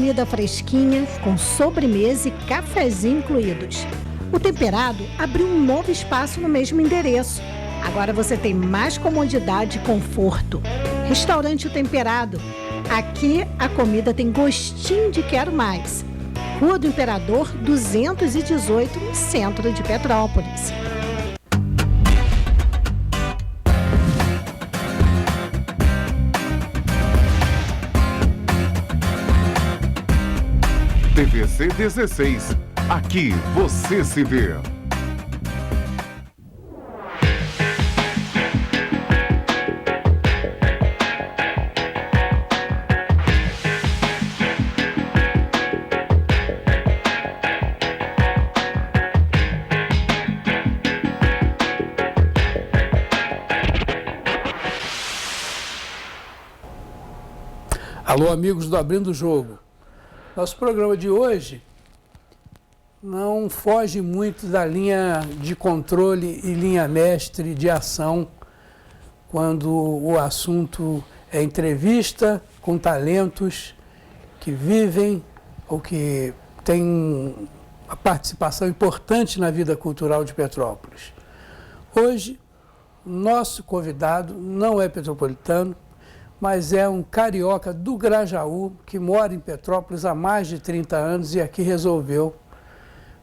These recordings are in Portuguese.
comida fresquinha, com sobremesa e cafezinho incluídos. O Temperado abriu um novo espaço no mesmo endereço. Agora você tem mais comodidade e conforto. Restaurante O Temperado. Aqui a comida tem gostinho de quero mais. Rua do Imperador 218, no centro de Petrópolis. TVC 16. Aqui você se vê. Alô, amigos do Abrindo o Jogo. Nosso programa de hoje não foge muito da linha de controle e linha mestre de ação quando o assunto é entrevista com talentos que vivem ou que têm uma participação importante na vida cultural de Petrópolis. Hoje, nosso convidado não é petropolitano, mas é um carioca do Grajaú, que mora em Petrópolis há mais de 30 anos e aqui resolveu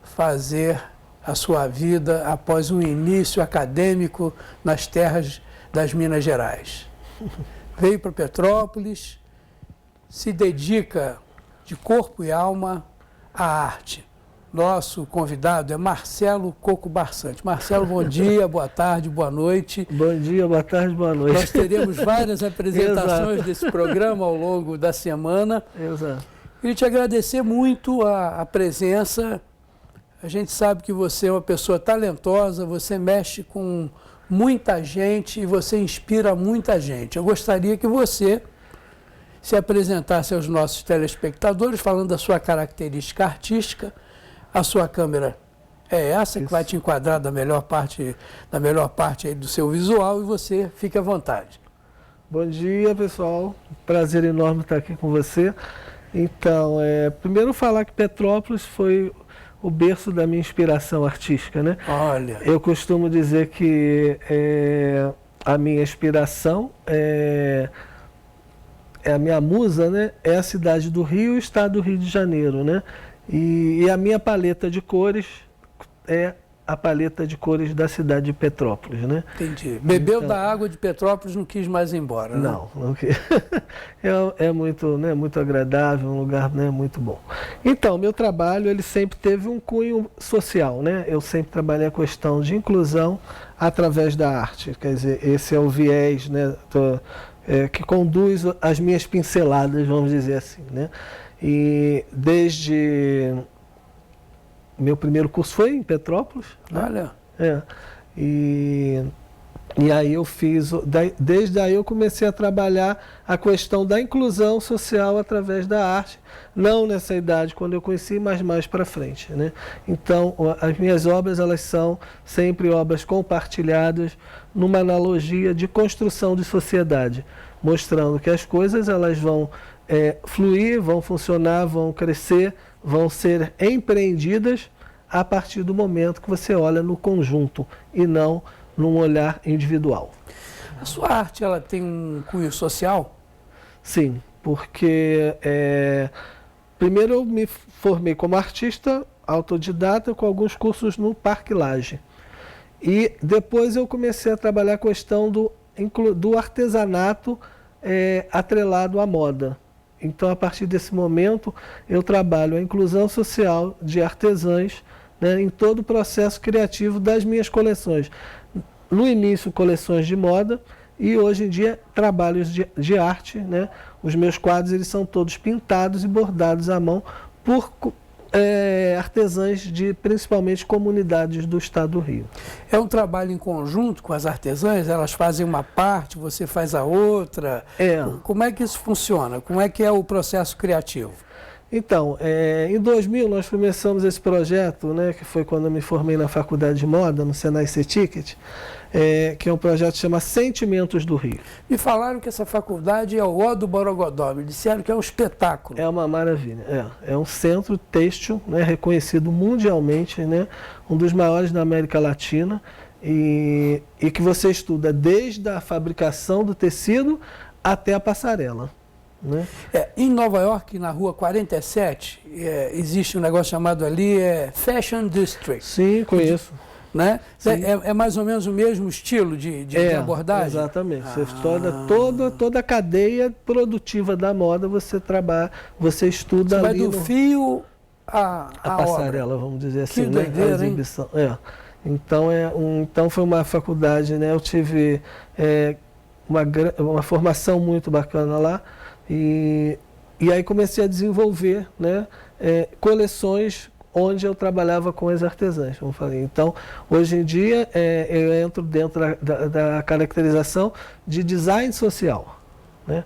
fazer a sua vida após um início acadêmico nas terras das Minas Gerais. Veio para Petrópolis, se dedica de corpo e alma à arte. Nosso convidado é Marcelo Coco Barçante. Marcelo, bom dia, boa tarde, boa noite. Bom dia, boa tarde, boa noite. Nós teremos várias apresentações desse programa ao longo da semana. Exato. Queria te agradecer muito a presença. A gente sabe que você é uma pessoa talentosa, você mexe com muita gente e você inspira muita gente. Eu gostaria que você se apresentasse aos nossos telespectadores, falando da sua característica artística. A sua câmera é essa que vai te enquadrar da melhor parte aí do seu visual e você fique à vontade. Bom dia, pessoal. Prazer enorme estar aqui com você. Então, primeiro falar que Petrópolis foi o berço da minha inspiração artística, né? Olha. Eu costumo dizer que a minha inspiração a minha musa, né? É a cidade do Rio e o estado do Rio de Janeiro, né? E a minha paleta de cores é a paleta de cores da cidade de Petrópolis, né? Entendi. Bebeu então, da água de Petrópolis, não quis mais ir embora, né? Não quis. É muito, né, muito agradável, um lugar, né, muito bom. Então, meu trabalho, ele sempre teve um cunho social, né? Eu sempre trabalhei a questão de inclusão através da arte. Quer dizer, esse é o viés, né, que conduz as minhas pinceladas, vamos dizer assim, né? E desde meu primeiro curso foi em Petrópolis. Olha. Né? E aí eu fiz, desde aí eu comecei a trabalhar a questão da inclusão social através da arte, não nessa idade quando eu conheci, mas mais para frente, né? Então, as minhas obras, elas são sempre obras compartilhadas numa analogia de construção de sociedade, mostrando que as coisas elas vão fluir, vão funcionar, vão crescer, vão ser empreendidas a partir do momento que você olha no conjunto e não num olhar individual. A sua arte, ela tem um cunho social? Sim, porque primeiro eu me formei como artista autodidata com alguns cursos no Parque Lage. E depois eu comecei a trabalhar a questão do artesanato atrelado à moda. Então, a partir desse momento, eu trabalho a inclusão social de artesãs, né, em todo o processo criativo das minhas coleções. No início, coleções de moda e hoje em dia, trabalhos de arte, né? Os meus quadros eles são todos pintados e bordados à mão por artesãs de principalmente comunidades do estado do Rio. É um trabalho em conjunto com as artesãs? Elas fazem uma parte, você faz a outra? Como é que isso funciona? Como é que é o processo criativo? Então, em 2000 nós começamos esse projeto, né, que foi quando eu me formei na Faculdade de Moda, no Senai C-Ticket, que é um projeto que chama Sentimentos do Rio. Me falaram que essa faculdade é o O do Borogodó, me disseram que é um espetáculo. É uma maravilha, é um centro têxtil, né, reconhecido mundialmente, né, um dos maiores da América Latina, e que você estuda desde a fabricação do tecido até a passarela. Né? Em Nova York, na rua 47, existe um negócio chamado ali Fashion District. Sim, conheço. Né? É mais ou menos o mesmo estilo de abordagem? Exatamente. Toda a cadeia produtiva da moda você trabalha, você estuda você ali. Vai do fio à passarela, obra. Vamos dizer assim, que né? doideira, A exibição. Então foi uma faculdade, né? Eu tive uma formação muito bacana lá. E aí comecei a desenvolver, né, coleções onde eu trabalhava com as artesãs, como falei. Então, hoje em dia, eu entro dentro da caracterização de design social. Né?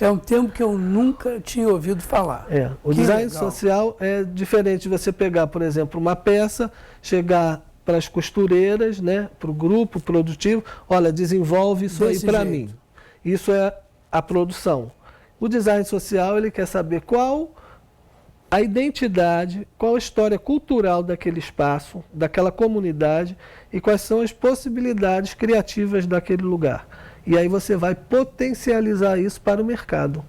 É um termo que eu nunca tinha ouvido falar. O design social é diferente de você pegar, por exemplo, uma peça, chegar para as costureiras, né, para o grupo produtivo, olha, desenvolve isso aí para mim. Isso é a produção. O design social, ele quer saber qual a identidade, qual a história cultural daquele espaço, daquela comunidade e quais são as possibilidades criativas daquele lugar. E aí você vai potencializar isso para o mercado.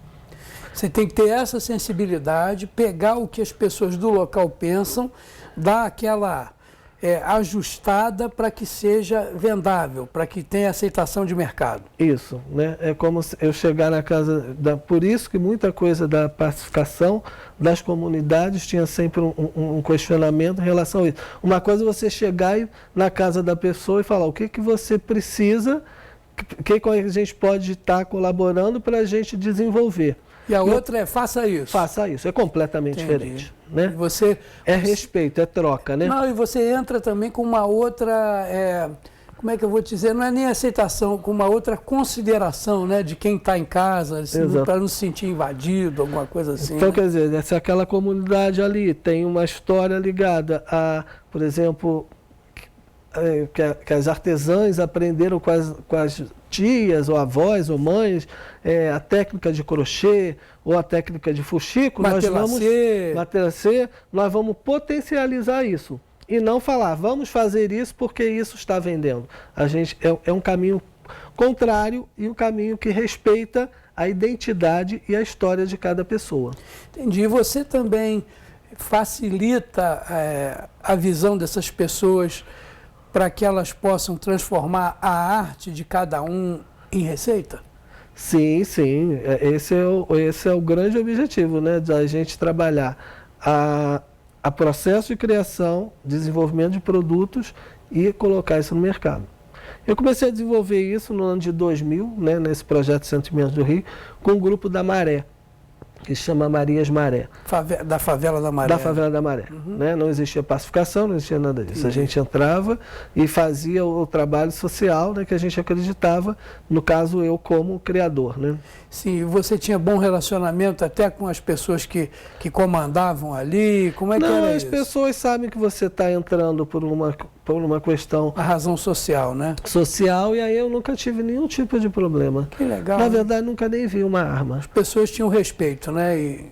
Você tem que ter essa sensibilidade, pegar o que as pessoas do local pensam, dar aquela ajustada para que seja vendável, para que tenha aceitação de mercado. Isso, né? É como eu chegar na casa por isso que muita coisa da pacificação das comunidades tinha sempre um questionamento em relação a isso. Uma coisa é você chegar na casa da pessoa e falar o que você precisa, o que a gente pode estar colaborando para a gente desenvolver. E a outra faça isso. Faça isso, é completamente diferente. Né? Respeito, é troca, né? Não, e você entra também com uma outra, como é que eu vou te dizer, não é nem aceitação, com uma outra consideração, né, de quem está em casa, para não se sentir invadido, alguma coisa assim. Então, né? Quer dizer, se aquela comunidade ali tem uma história ligada a, por exemplo, que as artesãs aprenderam com as tias, ou avós, ou mães, a técnica de crochê, ou a técnica de fuxico, nós vamos potencializar isso. E não falar, vamos fazer isso porque isso está vendendo. A gente é um caminho contrário e um caminho que respeita a identidade e a história de cada pessoa. Entendi. E você também facilita a visão dessas pessoas para que elas possam transformar a arte de cada um em receita? Sim, sim. Esse é o grande objetivo, né? Da gente trabalhar a processo de criação, desenvolvimento de produtos e colocar isso no mercado. Eu comecei a desenvolver isso no ano de 2000, né, nesse projeto Sentimentos do Rio, com o grupo da Maré, que se chama Marias Maré. Da Favela da Maré. Da Favela da Maré. Né? Não existia pacificação, não existia nada disso. A gente entrava e fazia o trabalho social, né, que a gente acreditava, no caso eu como criador. Né? Sim, você tinha bom relacionamento até com as pessoas que comandavam ali? Como é que era isso? Não, as pessoas sabem que você está entrando por uma questão... A razão social, né? Social, e aí eu nunca tive nenhum tipo de problema. Que legal. Na verdade, nunca nem vi uma arma. As pessoas tinham respeito, né? E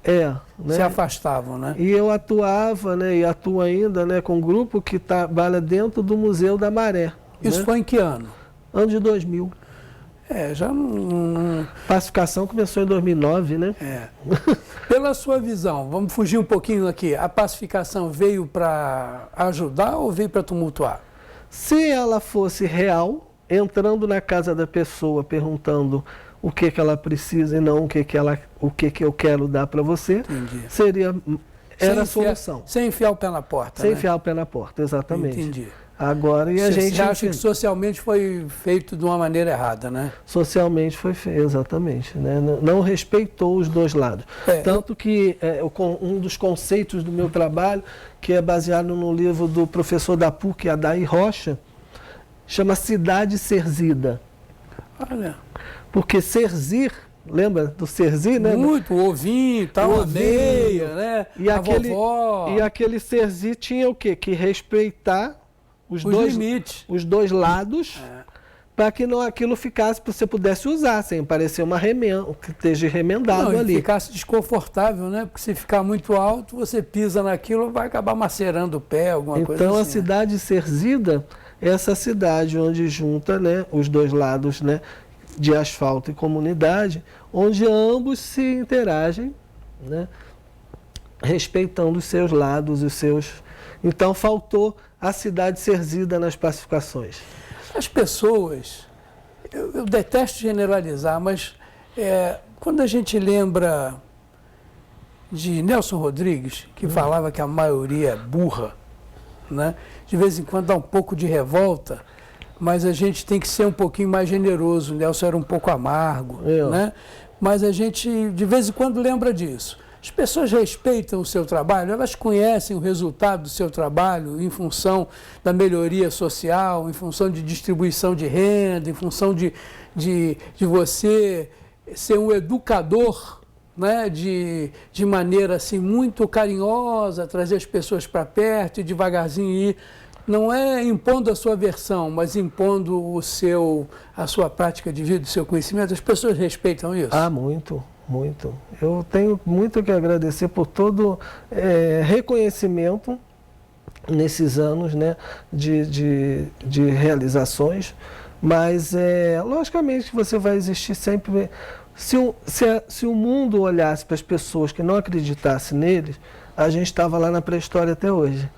se afastavam, né? E eu atuava, né? E atuo ainda, né? Com um grupo que trabalha dentro do Museu da Maré. Isso foi em que ano? Ano de 2000. Já não... Pacificação começou em 2009, né? Pela sua visão, vamos fugir um pouquinho aqui. A pacificação veio para ajudar ou veio para tumultuar? Se ela fosse real, entrando na casa da pessoa, perguntando o que ela precisa e não o que eu quero dar para você, era a solução. Sem enfiar o pé na porta. Sem enfiar o pé na porta, exatamente. Entendi. Agora, e a gente... Você acha que socialmente foi feito de uma maneira errada, né? Socialmente foi feito, exatamente. Né? Não respeitou os dois lados. Tanto que um dos conceitos do meu trabalho, que é baseado no livro do professor da PUC, Adair Rocha, chama Cidade Serzida. Olha. Porque serzir lembra do Serzi, né? Muito, o ovinho e tal, a meia, né? E vovó. E aquele Serzi tinha o quê? Que respeitar os limites. Os dois lados, para que não aquilo ficasse, você pudesse usar, sem parecer uma remenda, que esteja remendado ali. Ficasse desconfortável, né? Porque se ficar muito alto, você pisa naquilo, vai acabar macerando o pé, alguma coisa assim. Então a cidade serzida é essa cidade onde junta, né, os dois lados, né, de asfalto e comunidade, onde ambos se interagem, né, respeitando os seus lados, os seus... Então faltou a cidade serzida nas pacificações. As pessoas, eu detesto generalizar, mas quando a gente lembra de Nelson Rodrigues, que falava que a maioria é burra, né? De vez em quando dá um pouco de revolta, mas a gente tem que ser um pouquinho mais generoso. O Nelson era um pouco amargo, né? Mas a gente de vez em quando lembra disso. As pessoas respeitam o seu trabalho, elas conhecem o resultado do seu trabalho em função da melhoria social, em função de distribuição de renda, em função de você ser um educador, né, de maneira assim, muito carinhosa, trazer as pessoas para perto e devagarzinho ir. Não é impondo a sua versão, mas impondo a sua prática de vida, o seu conhecimento. As pessoas respeitam isso? Ah, muito. Muito. Eu tenho muito que agradecer por todo reconhecimento nesses anos, né, de realizações, mas logicamente você vai existir sempre. Se o mundo olhasse para as pessoas que não acreditassem neles, a gente estava lá na pré-história até hoje.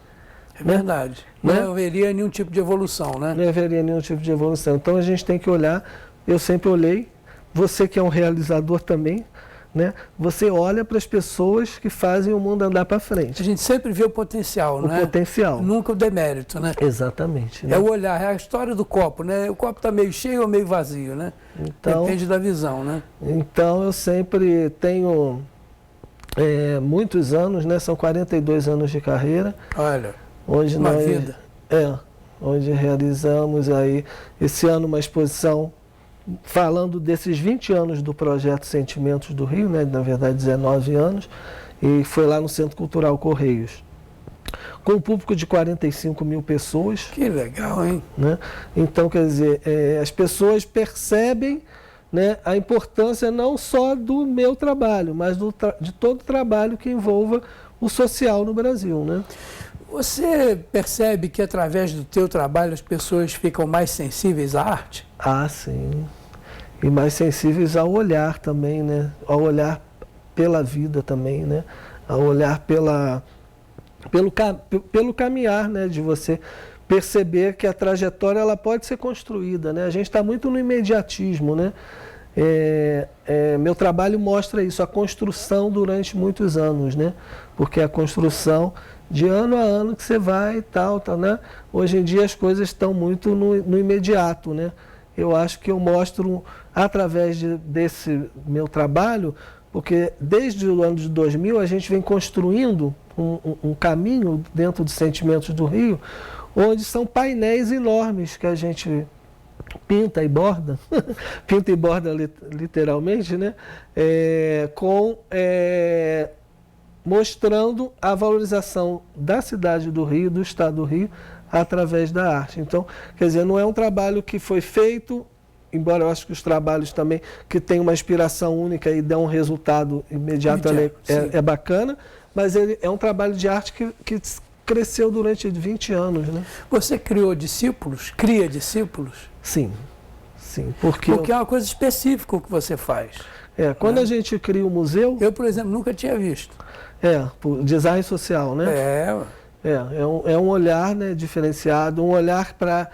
É verdade. Né? Não haveria nenhum tipo de evolução, né? Não haveria nenhum tipo de evolução. Então a gente tem que olhar, eu sempre olhei, você que é um realizador também, né? Você olha para as pessoas que fazem o mundo andar para frente. A gente sempre vê o potencial, né? O potencial. Nunca o demérito, né? Exatamente. Né? É o olhar, é a história do copo, né? O copo está meio cheio ou meio vazio, né? Então, depende da visão, né? Então eu sempre tenho muitos anos, né? São 42 anos de carreira. Olha, onde uma vida. Onde realizamos aí esse ano uma exposição falando desses 20 anos do projeto Sentimentos do Rio, né, na verdade 19 anos, e foi lá no Centro Cultural Correios, com um público de 45 mil pessoas. Que legal, hein? Né? Então, quer dizer, as pessoas percebem, né, a importância não só do meu trabalho, mas de todo trabalho que envolva o social no Brasil, né? Você percebe que através do teu trabalho as pessoas ficam mais sensíveis à arte? Ah, sim. E mais sensíveis ao olhar também, né? Ao olhar pela vida também, né? Ao olhar pelo caminhar, né? De você perceber que a trajetória ela pode ser construída, né? A gente está muito no imediatismo, né? Meu trabalho mostra isso, a construção durante muitos anos, né? Porque a construção de ano a ano que você vai e tal, né? Hoje em dia as coisas estão muito no imediato, né? Eu acho que eu mostro, através desse meu trabalho, porque desde o ano de 2000 a gente vem construindo um caminho dentro dos Sentimentos do Rio, onde são painéis enormes que a gente pinta e borda, pinta e borda literalmente, né? Mostrando a valorização da cidade do Rio, do estado do Rio, através da arte. Então, quer dizer, não é um trabalho que foi feito, embora eu acho que os trabalhos também que têm uma inspiração única e dão um resultado imediato é bacana, mas ele é um trabalho de arte que cresceu durante 20 anos, né? Você criou discípulos? Cria discípulos? Sim, sim. Porque é uma coisa específica o que você faz. Quando a gente cria o museu... Eu, por exemplo, nunca tinha visto. Por design social, né? É um olhar, né, diferenciado, um olhar para,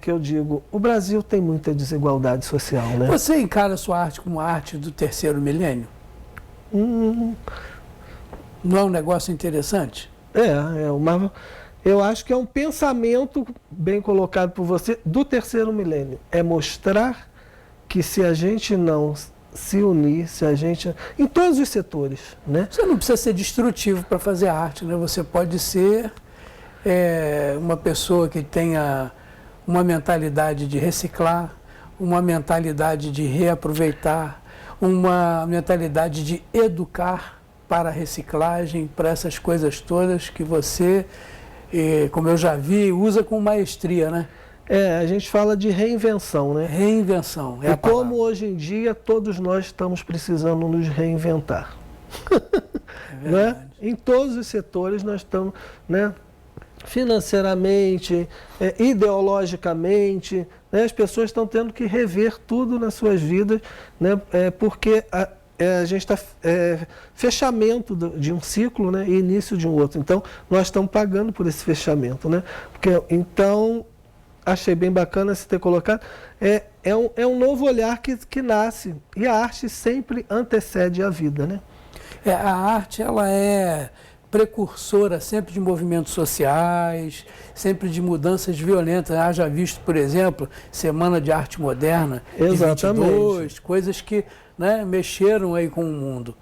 que eu digo, o Brasil tem muita desigualdade social, né? Você encara a sua arte como arte do terceiro milênio? Não é um negócio interessante? Eu acho que é um pensamento, bem colocado por você, do terceiro milênio. É mostrar que se a gente não se unir, se a gente... em todos os setores, né? Você não precisa ser destrutivo para fazer arte, né? Você pode ser uma pessoa que tenha uma mentalidade de reciclar, uma mentalidade de reaproveitar, uma mentalidade de educar para a reciclagem, para essas coisas todas que você, como eu já vi, usa com maestria, né? A gente fala de reinvenção, né? Reinvenção. E como hoje em dia todos nós estamos precisando nos reinventar. É Né? Em todos os setores nós estamos, né? Financeiramente, ideologicamente, né? As pessoas estão tendo que rever tudo nas suas vidas, né? Porque a gente está fechamento de um ciclo, né? E início de um outro. Então, nós estamos pagando por esse fechamento, né? Então, achei bem bacana você ter colocado. É um novo olhar que nasce. E a arte sempre antecede a vida, né? A arte, ela é precursora sempre de movimentos sociais, sempre de mudanças violentas. Haja visto, por exemplo, Semana de Arte Moderna, Exatamente. de 22, coisas que, né, mexeram aí com o mundo.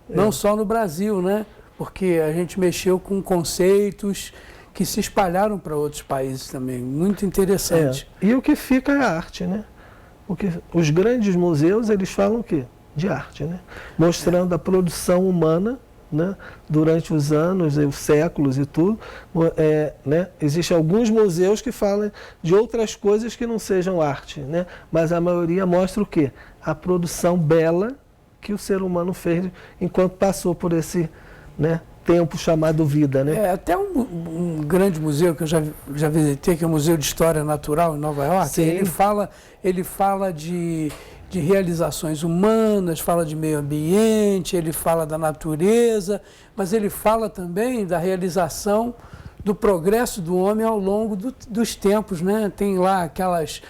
Não só no Brasil, né? Porque a gente mexeu com conceitos que se espalharam para outros países também. Muito interessante. E o que fica é a arte, né? Os grandes museus, eles falam o quê? De arte, né? Mostrando a produção humana, né? Durante os anos, os séculos e tudo. Né? Existem alguns museus que falam de outras coisas que não sejam arte, né? Mas a maioria mostra o quê? A produção bela que o ser humano fez enquanto passou por esse, né, tempo chamado vida, né? Até um grande museu que eu já visitei, que é o Museu de História Natural em Nova York. Sim. Ele fala de realizações humanas, fala de meio ambiente, ele fala da natureza, mas ele fala também da realização do progresso do homem ao longo dos tempos, né? Tem lá aquelas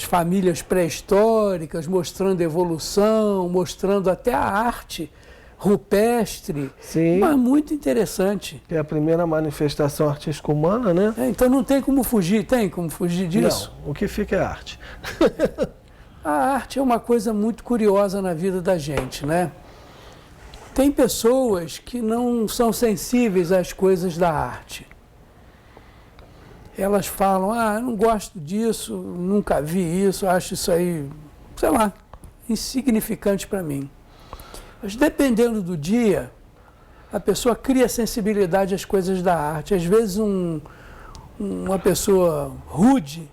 famílias pré-históricas mostrando evolução, mostrando até a arte rupestre. Sim. Mas muito interessante. É a primeira manifestação artística humana, né? Então não tem como fugir, disso? Não, o que fica é arte. A arte é uma coisa muito curiosa na vida da gente, né? Tem pessoas que não são sensíveis às coisas da arte. Elas falam, eu não gosto disso, nunca vi isso, acho isso aí, sei lá, insignificante para mim. Mas dependendo do dia, a pessoa cria sensibilidade às coisas da arte. Às vezes uma pessoa rude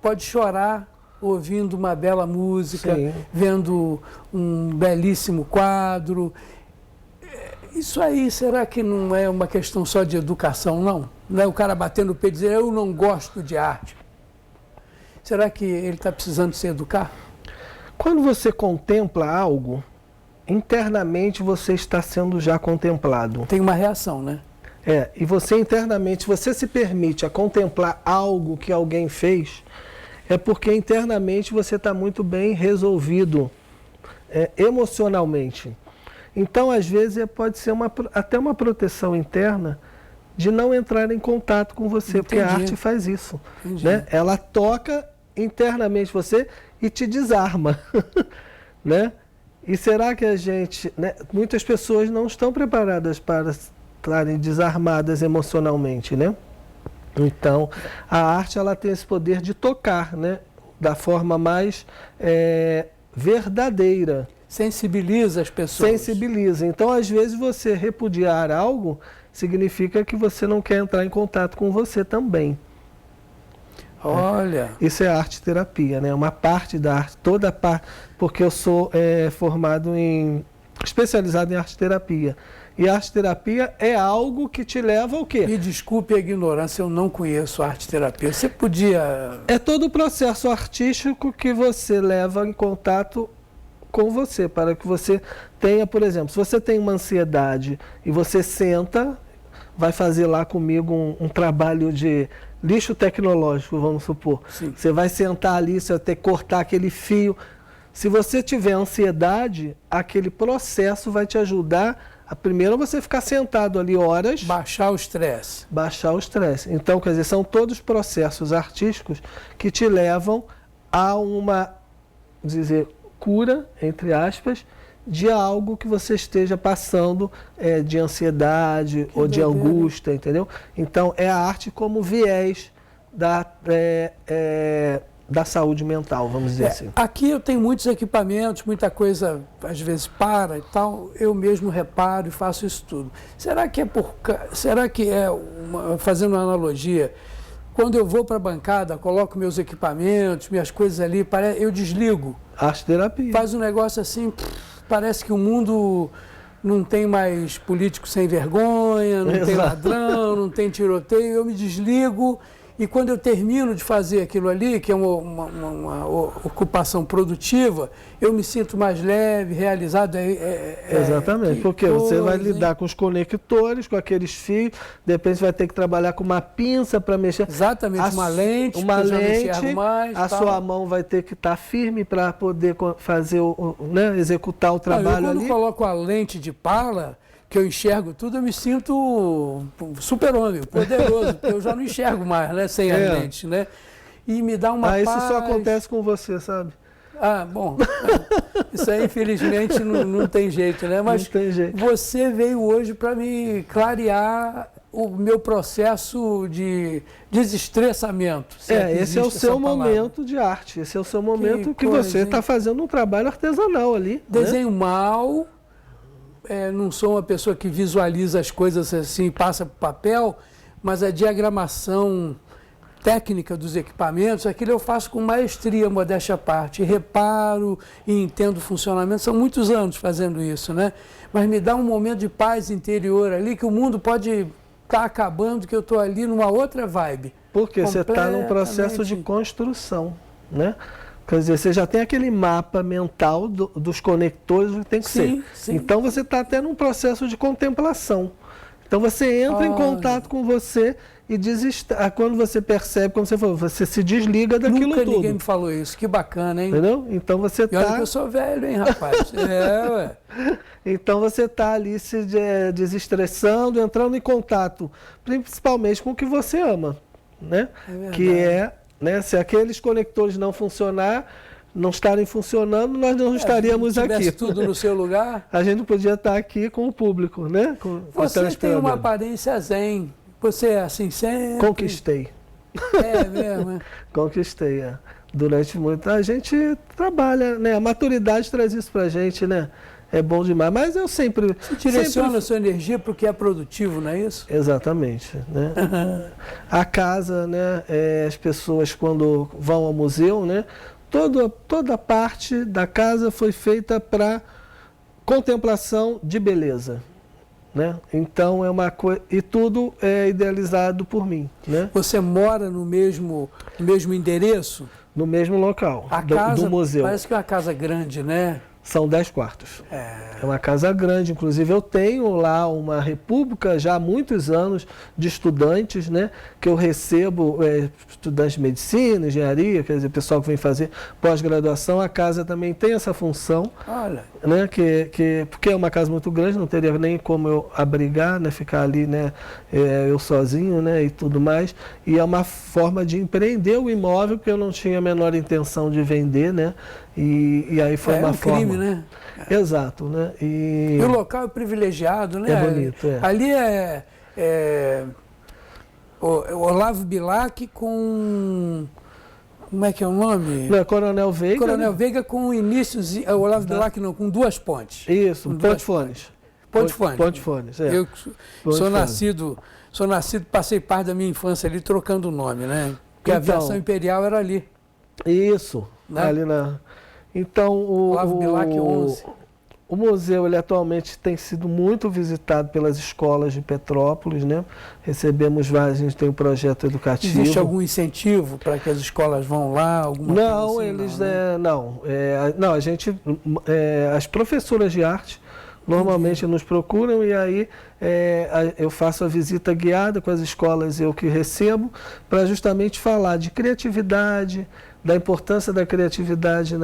pode chorar ouvindo uma bela música, Sim. vendo um belíssimo quadro. Isso aí, será que não é uma questão só de educação, não? Não é o cara batendo o pé e dizer, eu não gosto de arte. Será que ele está precisando se educar? Quando você contempla algo, internamente você está sendo já contemplado. Tem uma reação, né? E você internamente, você se permite a contemplar algo que alguém fez, é porque internamente você está muito bem resolvido emocionalmente. Então, às vezes, pode ser até uma proteção interna de não entrar em contato com você, porque a arte faz isso. Né? Ela toca internamente você e te desarma. Né? E será que a gente... Né? Muitas pessoas não estão preparadas para estarem desarmadas emocionalmente, né? Então, a arte ela tem esse poder de tocar, né? Da forma mais verdadeira. Sensibiliza as pessoas. Sensibiliza. Então, às vezes, você repudiar algo significa que você não quer entrar em contato com você também. Olha. Isso é arte-terapia, né? Uma parte da arte, toda a parte, porque eu sou especializado em arte-terapia. E arte-terapia é algo que te leva ao quê? Me desculpe a ignorância, eu não conheço arte-terapia. Você podia... É todo o processo artístico que você leva em contato com você, para que você tenha, por exemplo, se você tem uma ansiedade e você senta, vai fazer lá comigo um trabalho de lixo tecnológico, vamos supor. Sim. Você vai sentar ali, você vai ter que cortar aquele fio. Se você tiver ansiedade, aquele processo vai te ajudar a primeiro você ficar sentado ali horas. Baixar o estresse. Baixar o estresse. Então, quer dizer, são todos processos artísticos que te levam a uma, cura, entre aspas, de algo que você esteja passando de ansiedade ou de angústia, entendeu? Então, é a arte como viés da saúde mental, vamos dizer assim. Aqui eu tenho muitos equipamentos, muita coisa às vezes para e tal, eu mesmo reparo e faço isso tudo. Será que fazendo uma analogia, quando eu vou para a bancada, coloco meus equipamentos, minhas coisas ali, eu desligo. Arte-terapia. Faz um negócio assim, parece que o mundo não tem mais político sem vergonha, não tem ladrão, não tem tiroteio, eu me desligo. E quando eu termino de fazer aquilo ali, que é uma ocupação produtiva, eu me sinto mais leve, realizado. Exatamente, porque você vai lidar com os conectores, com aqueles fios, de repente vai ter que trabalhar com uma pinça para mexer. Exatamente, uma lente, uma lente, eu já não enxergo mais, a sua mão vai ter que estar firme para poder fazer, executar o trabalho ali. Quando coloco a lente de pala, que eu enxergo tudo, eu me sinto super-homem, poderoso, porque eu já não enxergo mais, né, sem as lentes, né? E me dá uma paz. Isso só acontece com você, sabe? Bom, isso aí infelizmente não tem jeito, né? Mas não tem jeito. Você veio hoje para me clarear o meu processo de desestressamento. Esse é o seu momento de arte, esse é o seu momento que você está fazendo um trabalho artesanal ali. Desenho mal. Não sou uma pessoa que visualiza as coisas assim, passa para o papel, mas a diagramação técnica dos equipamentos, aquilo eu faço com maestria, modéstia à parte. Reparo e entendo o funcionamento. São muitos anos fazendo isso, né? Mas me dá um momento de paz interior ali, que o mundo pode estar acabando, que eu estou ali numa outra vibe. Porque você está num processo de construção, né? Quer dizer, você já tem aquele mapa mental dos conectores que tem que ser. Sim. Então você está até num processo de contemplação. Então você entra em contato com você e quando você percebe, como você falou, você se desliga daquilo tudo. Nunca ninguém me falou isso, que bacana, hein? Entendeu? Então você está... Olha que eu sou velho, hein, rapaz? Ué. Então você está ali se desestressando, entrando em contato, principalmente com o que você ama, né? Que se aqueles conectores não estarem funcionando, nós não estaríamos aqui. Se tivesse tudo no seu lugar, a gente não podia estar aqui com o público, né? Você tem uma aparência zen. Você é assim sempre. Conquistei. Mesmo. Conquistei, Durante muito. A gente trabalha, né? A maturidade traz isso pra gente, né? É bom demais, mas eu sempre... Você direciona a sua energia para o que é produtivo, não é isso? Exatamente, né? A casa, né? As pessoas quando vão ao museu, né? Toda parte da casa foi feita para contemplação de beleza, né? Então é uma coisa... E tudo é idealizado por mim, né? Você mora no mesmo endereço? No mesmo local, do museu. Parece que é uma casa grande, né? São 10 quartos. É uma casa grande, inclusive eu tenho lá uma república já há muitos anos de estudantes, né? Que eu recebo estudantes de medicina, engenharia, quer dizer, pessoal que vem fazer pós-graduação. A casa também tem essa função. Olha. Né? Porque é uma casa muito grande, não teria nem como eu abrigar, né? Ficar ali, né? Eu sozinho, né? E tudo mais. E é uma forma de empreender o imóvel, porque eu não tinha a menor intenção de vender, né? E aí foi uma forma... crime, né? Exato, né? E o local é privilegiado, né? É bonito, Ali o Olavo Bilac com... Como é que é o nome? Não, Coronel Veiga. Coronel Veiga com o início... Olavo Bilac não, com duas pontes. Isso, Ponte Fones. Ponte Fones, Eu sou nascido, passei parte da minha infância ali trocando o nome, né? Porque a aviação imperial era ali. Isso, né? Ali na... Então, o museu, ele atualmente tem sido muito visitado pelas escolas de Petrópolis, né? Recebemos várias, a gente tem um projeto educativo. Existe algum incentivo para que as escolas vão lá? Não, assim, eles... Não, a gente... as professoras de arte normalmente nos procuram e aí eu faço a visita guiada com as escolas, eu que recebo, para justamente falar de criatividade, da importância da criatividade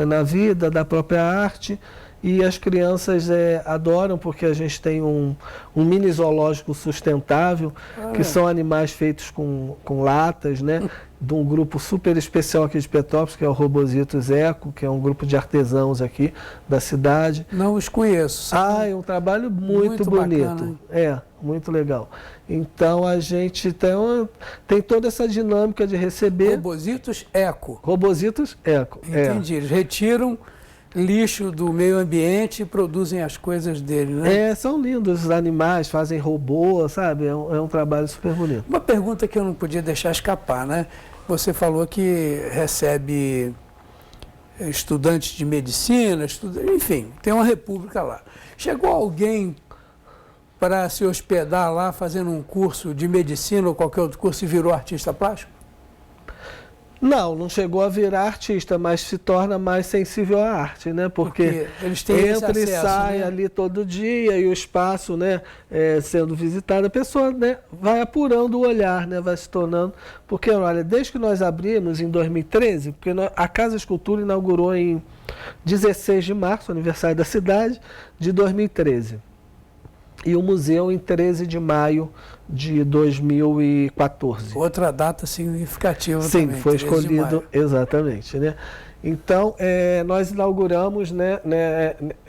na vida, da própria arte e as crianças adoram porque a gente tem um mini zoológico sustentável, que são animais feitos com latas, né? De um grupo super especial aqui de Petrópolis, que é o Robozitos Eco, que é um grupo de artesãos aqui da cidade. Não os conheço. É um trabalho muito bonito. Bacana, muito legal. Então a gente tem toda essa dinâmica de receber. Robozitos Eco. Robozitos Eco. Entendi. Eles retiram lixo do meio ambiente e produzem as coisas dele, né? São lindos os animais, fazem robô, sabe? É um trabalho super bonito. Uma pergunta que eu não podia deixar escapar, né? Você falou que recebe estudantes de medicina, enfim, tem uma república lá. Chegou alguém para se hospedar lá fazendo um curso de medicina ou qualquer outro curso e virou artista plástico? Não chegou a virar artista, mas se torna mais sensível à arte, né? Porque eles têm entra esse acesso, e sai, né? Ali todo dia e o espaço, né, sendo visitado, a pessoa, né, vai apurando o olhar, né, vai se tornando. Porque, olha, desde que nós abrimos em 2013, porque a Casa Escultura inaugurou em 16 de março, aniversário da cidade, de 2013. E o museu em 13 de maio de 2014. Outra data significativa também. Sim, foi 13 escolhido, exatamente, né? Então, nós inauguramos, né,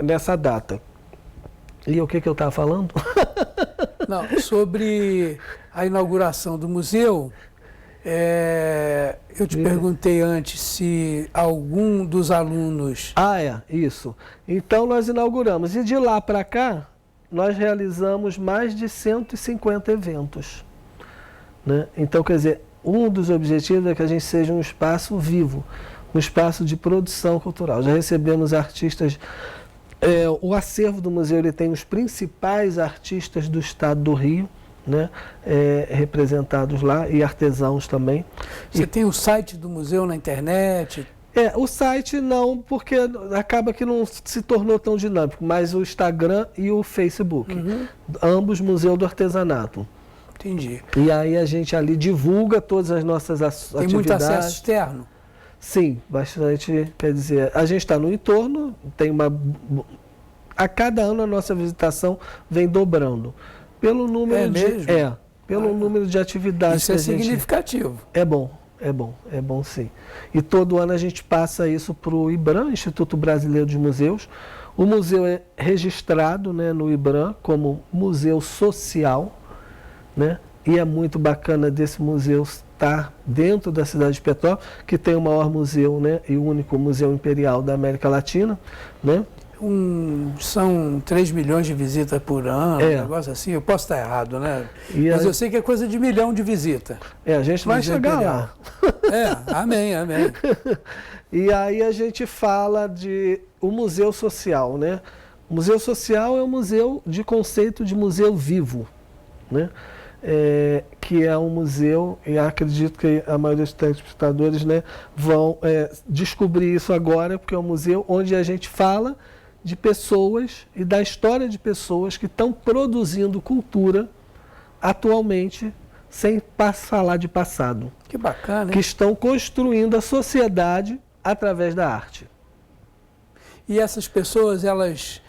nessa data. E o que eu estava falando? Não, sobre a inauguração do museu, eu te perguntei antes se algum dos alunos... Isso. Então, nós inauguramos. E de lá para cá, nós realizamos mais de 150 eventos, né? Então, quer dizer, um dos objetivos é que a gente seja um espaço vivo, um espaço de produção cultural. Já recebemos artistas, o acervo do museu ele tem os principais artistas do estado do Rio, né? Representados lá, e artesãos também. Você tem o site do museu na internet? O site não, porque acaba que não se tornou tão dinâmico, mas o Instagram e o Facebook, ambos Museu do Artesanato. Entendi. E aí a gente ali divulga todas as nossas atividades. Tem muito acesso externo? Sim, bastante, quer dizer, a gente está no entorno, a cada ano a nossa visitação vem dobrando. Pelo número número de atividades. Isso é significativo. É bom sim. E todo ano a gente passa isso para o IBRAM, Instituto Brasileiro de Museus. O museu é registrado, né, no IBRAM como museu social, né? E é muito bacana desse museu estar dentro da cidade de Petrópolis, que tem o maior museu, né, e o único museu imperial da América Latina, né? São 3 milhões de visitas por ano, um negócio assim. Eu posso estar errado, né? Mas eu sei que é coisa de 1 milhão de visitas. A gente vai chegar lá. Amém. E aí a gente fala o museu social, né? O museu social é um museu de conceito de museu vivo, né? Que é um museu, e acredito que a maioria dos telespectadores, né, vão descobrir isso agora, porque é um museu onde a gente fala de pessoas e da história de pessoas que estão produzindo cultura atualmente, sem falar de passado. Que bacana, hein? Que estão construindo a sociedade através da arte. E essas pessoas, elas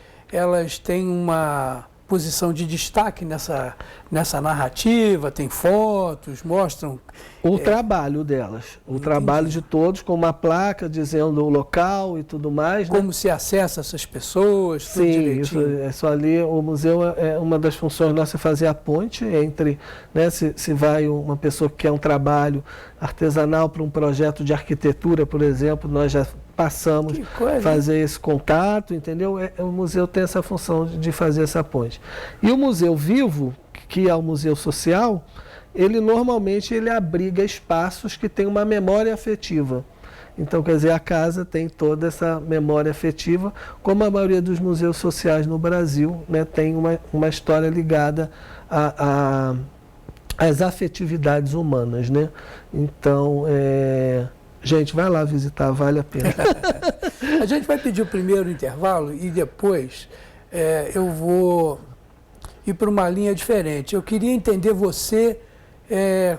têm uma posição de destaque nessa narrativa, tem fotos, mostram... O trabalho delas, o trabalho de todos, com uma placa dizendo o local e tudo mais. Como se acessa essas pessoas, tudo direitinho. Isso ali, o museu uma das funções nossas é fazer a ponte entre, né, se vai uma pessoa que quer um trabalho artesanal para um projeto de arquitetura, por exemplo, nós já passamos a fazer esse contato, entendeu? O museu tem essa função de fazer essa ponte. E o Museu Vivo, que é o museu social, ele normalmente abriga espaços que têm uma memória afetiva. Então, quer dizer, a casa tem toda essa memória afetiva, como a maioria dos museus sociais no Brasil, né, tem uma história ligada às afetividades humanas, né? Então, gente, vai lá visitar, vale a pena. A gente vai pedir o primeiro intervalo e depois eu vou ir para uma linha diferente. Eu queria entender você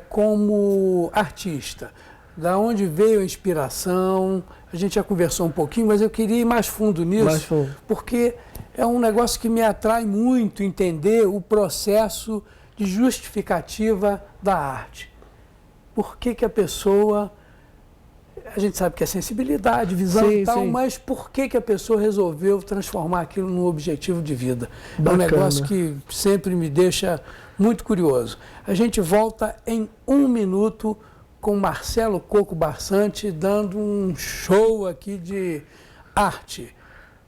como artista. Da onde veio a inspiração? A a gente já conversou um pouquinho, mas eu queria ir mais fundo nisso, Mais fundo. porque é um negócio que me atrai muito entender o processo de justificativa da arte. Por que que a pessoa... A gente sabe que é sensibilidade, visão Sim, e tal, sim. mas por que que a pessoa resolveu transformar aquilo num objetivo de vida? É um Bacana. negócio que sempre me deixa muito curioso. A gente volta em 1 minuto com Marcelo Coco Barçante dando um show aqui de arte,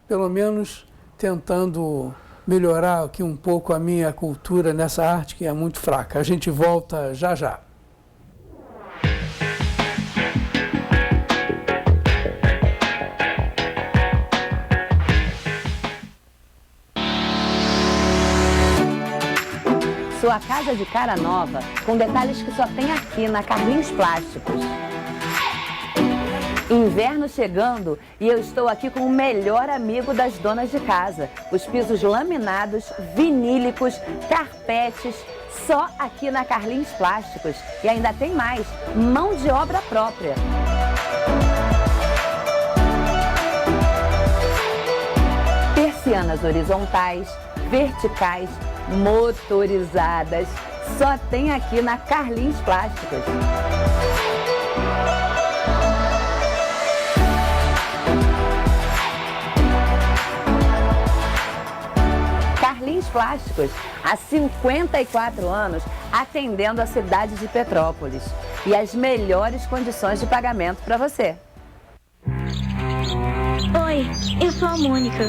pelo menos tentando melhorar aqui um pouco a minha cultura nessa arte que é muito fraca. A gente volta já já. Sua casa de cara nova, com detalhes que só tem aqui na Carlinhos Plásticos. Inverno chegando e eu estou aqui com o melhor amigo das donas de casa. Os pisos laminados, vinílicos, carpetes, só aqui na Carlinhos Plásticos. E ainda tem mais, mão de obra própria. Persianas horizontais, verticais, motorizadas, só tem aqui na Carlinhos Plásticos. Carlinhos Plásticos, há 54 anos, atendendo a cidade de Petrópolis. E as melhores condições de pagamento para você. Oi, eu sou a Mônica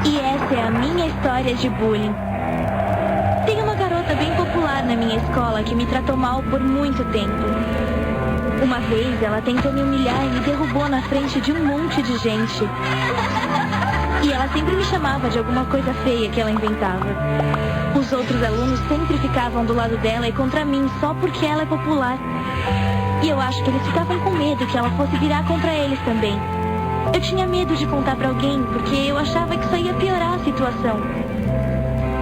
e essa é a minha história de bullying. Tem uma garota bem popular na minha escola que me tratou mal por muito tempo. Uma vez ela tentou me humilhar e me derrubou na frente de um monte de gente. E ela sempre me chamava de alguma coisa feia que ela inventava. Os outros alunos sempre ficavam do lado dela e contra mim só porque ela é popular. E eu acho que eles ficavam com medo que ela fosse virar contra eles também. Eu tinha medo de contar pra alguém, porque eu achava que isso ia piorar a situação.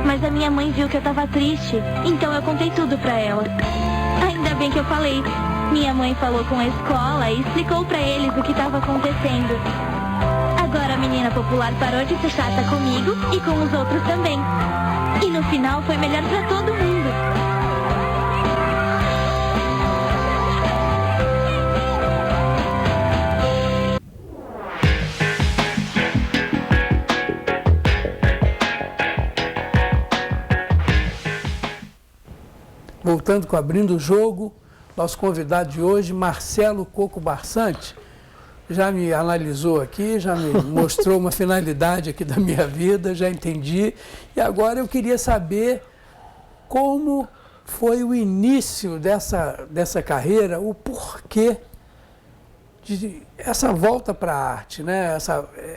Mas a minha mãe viu que eu tava triste, então eu contei tudo pra ela. Ainda bem que eu falei. Minha mãe falou com a escola e explicou pra eles o que tava acontecendo. Agora a menina popular parou de ser chata comigo e com os outros também. E no final foi melhor pra todo mundo. Voltando com Abrindo o Jogo, nosso convidado de hoje, Marcelo Coco Barçante, já me analisou aqui, já me mostrou uma finalidade aqui da minha vida, já entendi. E agora eu queria saber como foi o início dessa carreira, o porquê de essa volta para a arte, né?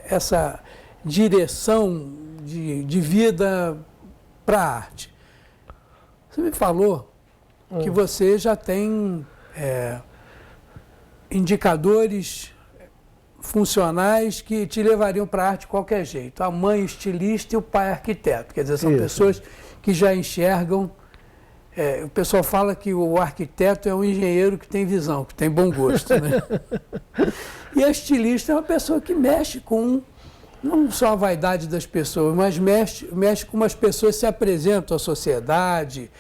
Essa direção de vida para a arte. Você me falou que você já tem indicadores funcionais que te levariam para a arte de qualquer jeito. A mãe estilista e o pai arquiteto. Quer dizer, são pessoas que já enxergam. O pessoal fala que o arquiteto é um engenheiro que tem visão, que tem bom gosto, né? E a estilista é uma pessoa que mexe com não só a vaidade das pessoas, mas mexe como as pessoas se apresentam à sociedade.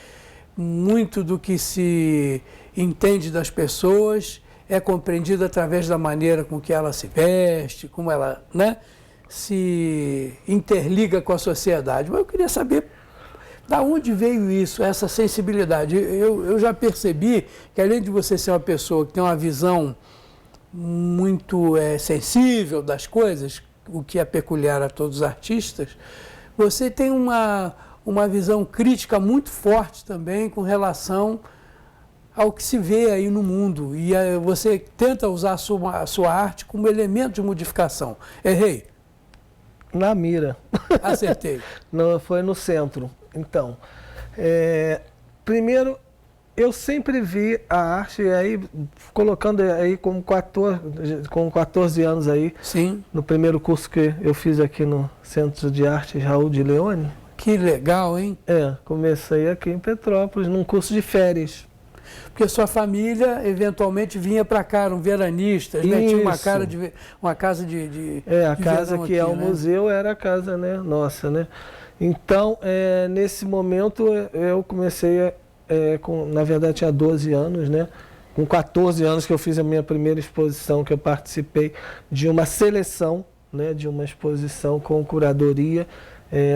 Muito do que se entende das pessoas é compreendido através da maneira com que ela se veste, como ela, né, se interliga com a sociedade. Mas eu queria saber da onde veio isso, essa sensibilidade. Eu já percebi que, além de você ser uma pessoa que tem uma visão muito sensível das coisas, o que é peculiar a todos os artistas, você tem uma visão crítica muito forte também com relação ao que se vê aí no mundo. E você tenta usar a sua arte como elemento de modificação. Errei? Na mira. Acertei. Não, foi no centro. Então, primeiro, eu sempre vi a arte, aí, colocando aí com 14 anos aí, sim, no primeiro curso que eu fiz aqui no Centro de Arte Raul de Leone. Que legal, hein? Comecei aqui em Petrópolis, num curso de férias. Porque sua família eventualmente vinha para cá, eram veranistas, né? Tinha uma casa de a casa que aqui, é o né? museu era a casa, né, nossa, né? Então, nesse momento eu comecei, na verdade tinha 12 anos, né? Com 14 anos que eu fiz a minha primeira exposição, que eu participei de uma seleção, né, de uma exposição com curadoria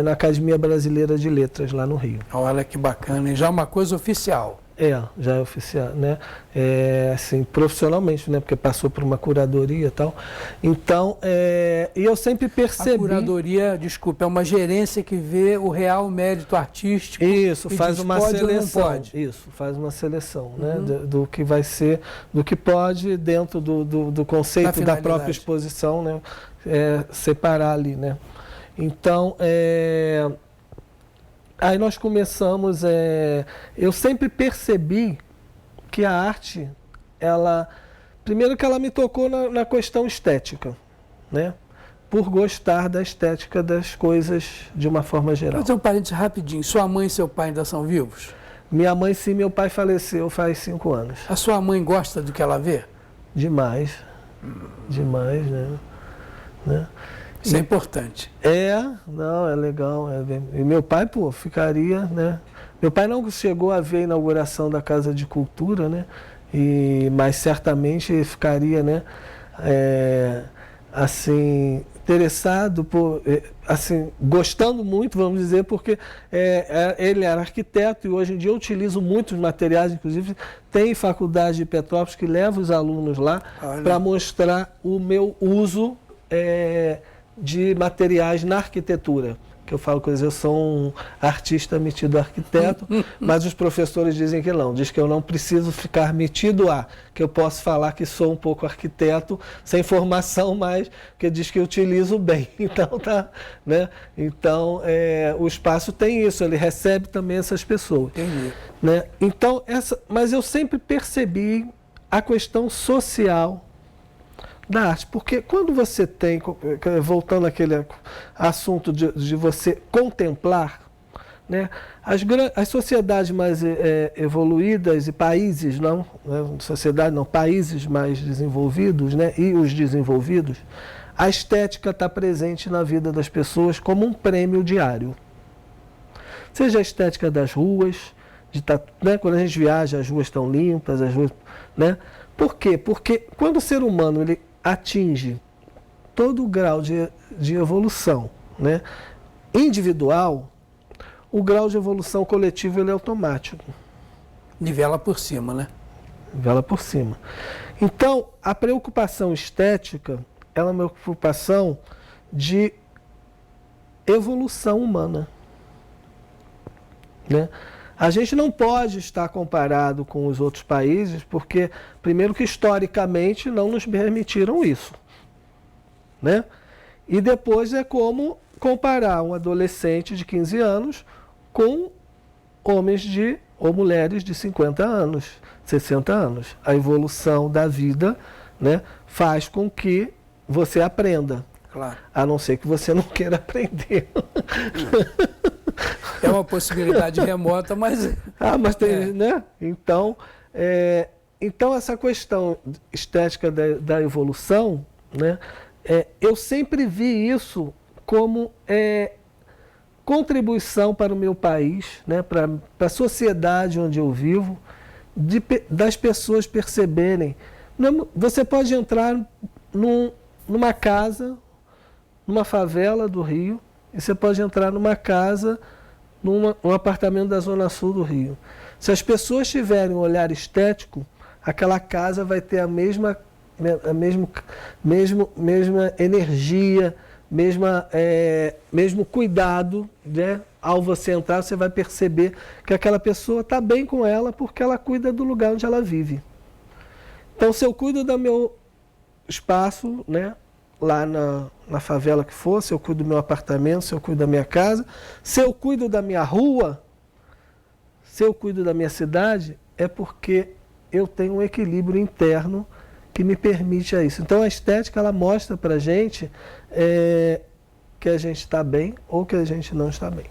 na Academia Brasileira de Letras, lá no Rio. Olha que bacana, e já uma coisa oficial. Já é oficial, né? Assim, profissionalmente, né? Porque passou por uma curadoria e tal. Então, e eu sempre percebi... A curadoria, desculpa, é uma gerência que vê o real mérito artístico. Isso, e faz diz, uma pode seleção. Ou não pode. Isso, faz uma seleção, né? Do que vai ser, do que pode, dentro do conceito da própria exposição, né? Separar ali, né? Então, aí nós começamos, eu sempre percebi que a arte, primeiro que ela me tocou na questão estética, né? Por gostar da estética das coisas de uma forma geral. Vou fazer um parênteses rapidinho. Sua mãe e seu pai ainda são vivos? Minha mãe sim, meu pai faleceu faz 5 anos. A sua mãe gosta do que ela vê? Demais. Demais, né? Isso é importante. Não, é legal. E meu pai, ficaria, né? Meu pai não chegou a ver a inauguração da Casa de Cultura, né? Mas certamente ficaria, né? Assim, interessado assim, gostando muito, vamos dizer, porque ele era arquiteto e hoje em dia eu utilizo muitos materiais, inclusive tem faculdade de Petrópolis que leva os alunos lá para mostrar o meu uso de materiais na arquitetura. Que eu falo coisas, eu sou um artista metido a arquiteto, mas os professores dizem que não. Diz que eu não preciso ficar metido a, que eu posso falar que sou um pouco arquiteto, sem formação, mas que diz que eu utilizo bem. Então, né? Então, o espaço tem isso, ele recebe também essas pessoas. Entendi. Né? Então, mas eu sempre percebi a questão social da arte, porque quando você tem, voltando àquele assunto de você contemplar, né, as sociedades mais evoluídas e países, países mais desenvolvidos, né, e os desenvolvidos, a estética está presente na vida das pessoas como um prêmio diário. Seja a estética das ruas, né, quando a gente viaja, as ruas estão limpas, as ruas, né? Por quê? Porque quando o ser humano ele atinge todo o grau de evolução, né, individual, o grau de evolução coletivo ele é automático. Nivela por cima, né? Nivela por cima. Então, a preocupação estética ela é uma preocupação de evolução humana, né? A gente não pode estar comparado com os outros países, porque, primeiro que historicamente não nos permitiram isso, né? E depois é como comparar um adolescente de 15 anos com homens ou mulheres de 50 anos, 60 anos. A evolução da vida, né, faz com que você aprenda, claro, a não ser que você não queira aprender. É uma possibilidade remota, mas... mas tem, né? Então, então, essa questão estética da evolução, né? Eu sempre vi isso como contribuição para o meu país, né? Para a sociedade onde eu vivo, das pessoas perceberem. Você pode entrar numa casa, numa favela do Rio, e você pode entrar numa casa, num apartamento da Zona Sul do Rio. Se as pessoas tiverem um olhar estético, aquela casa vai ter a mesma energia, mesmo cuidado, né? Ao você entrar, você vai perceber que aquela pessoa está bem com ela porque ela cuida do lugar onde ela vive. Então, se eu cuido do meu espaço, né, lá na favela que for, se eu cuido do meu apartamento, se eu cuido da minha casa, se eu cuido da minha rua, se eu cuido da minha cidade, é porque eu tenho um equilíbrio interno que me permite isso. Então a estética ela mostra para a gente que a gente está bem ou que a gente não está bem.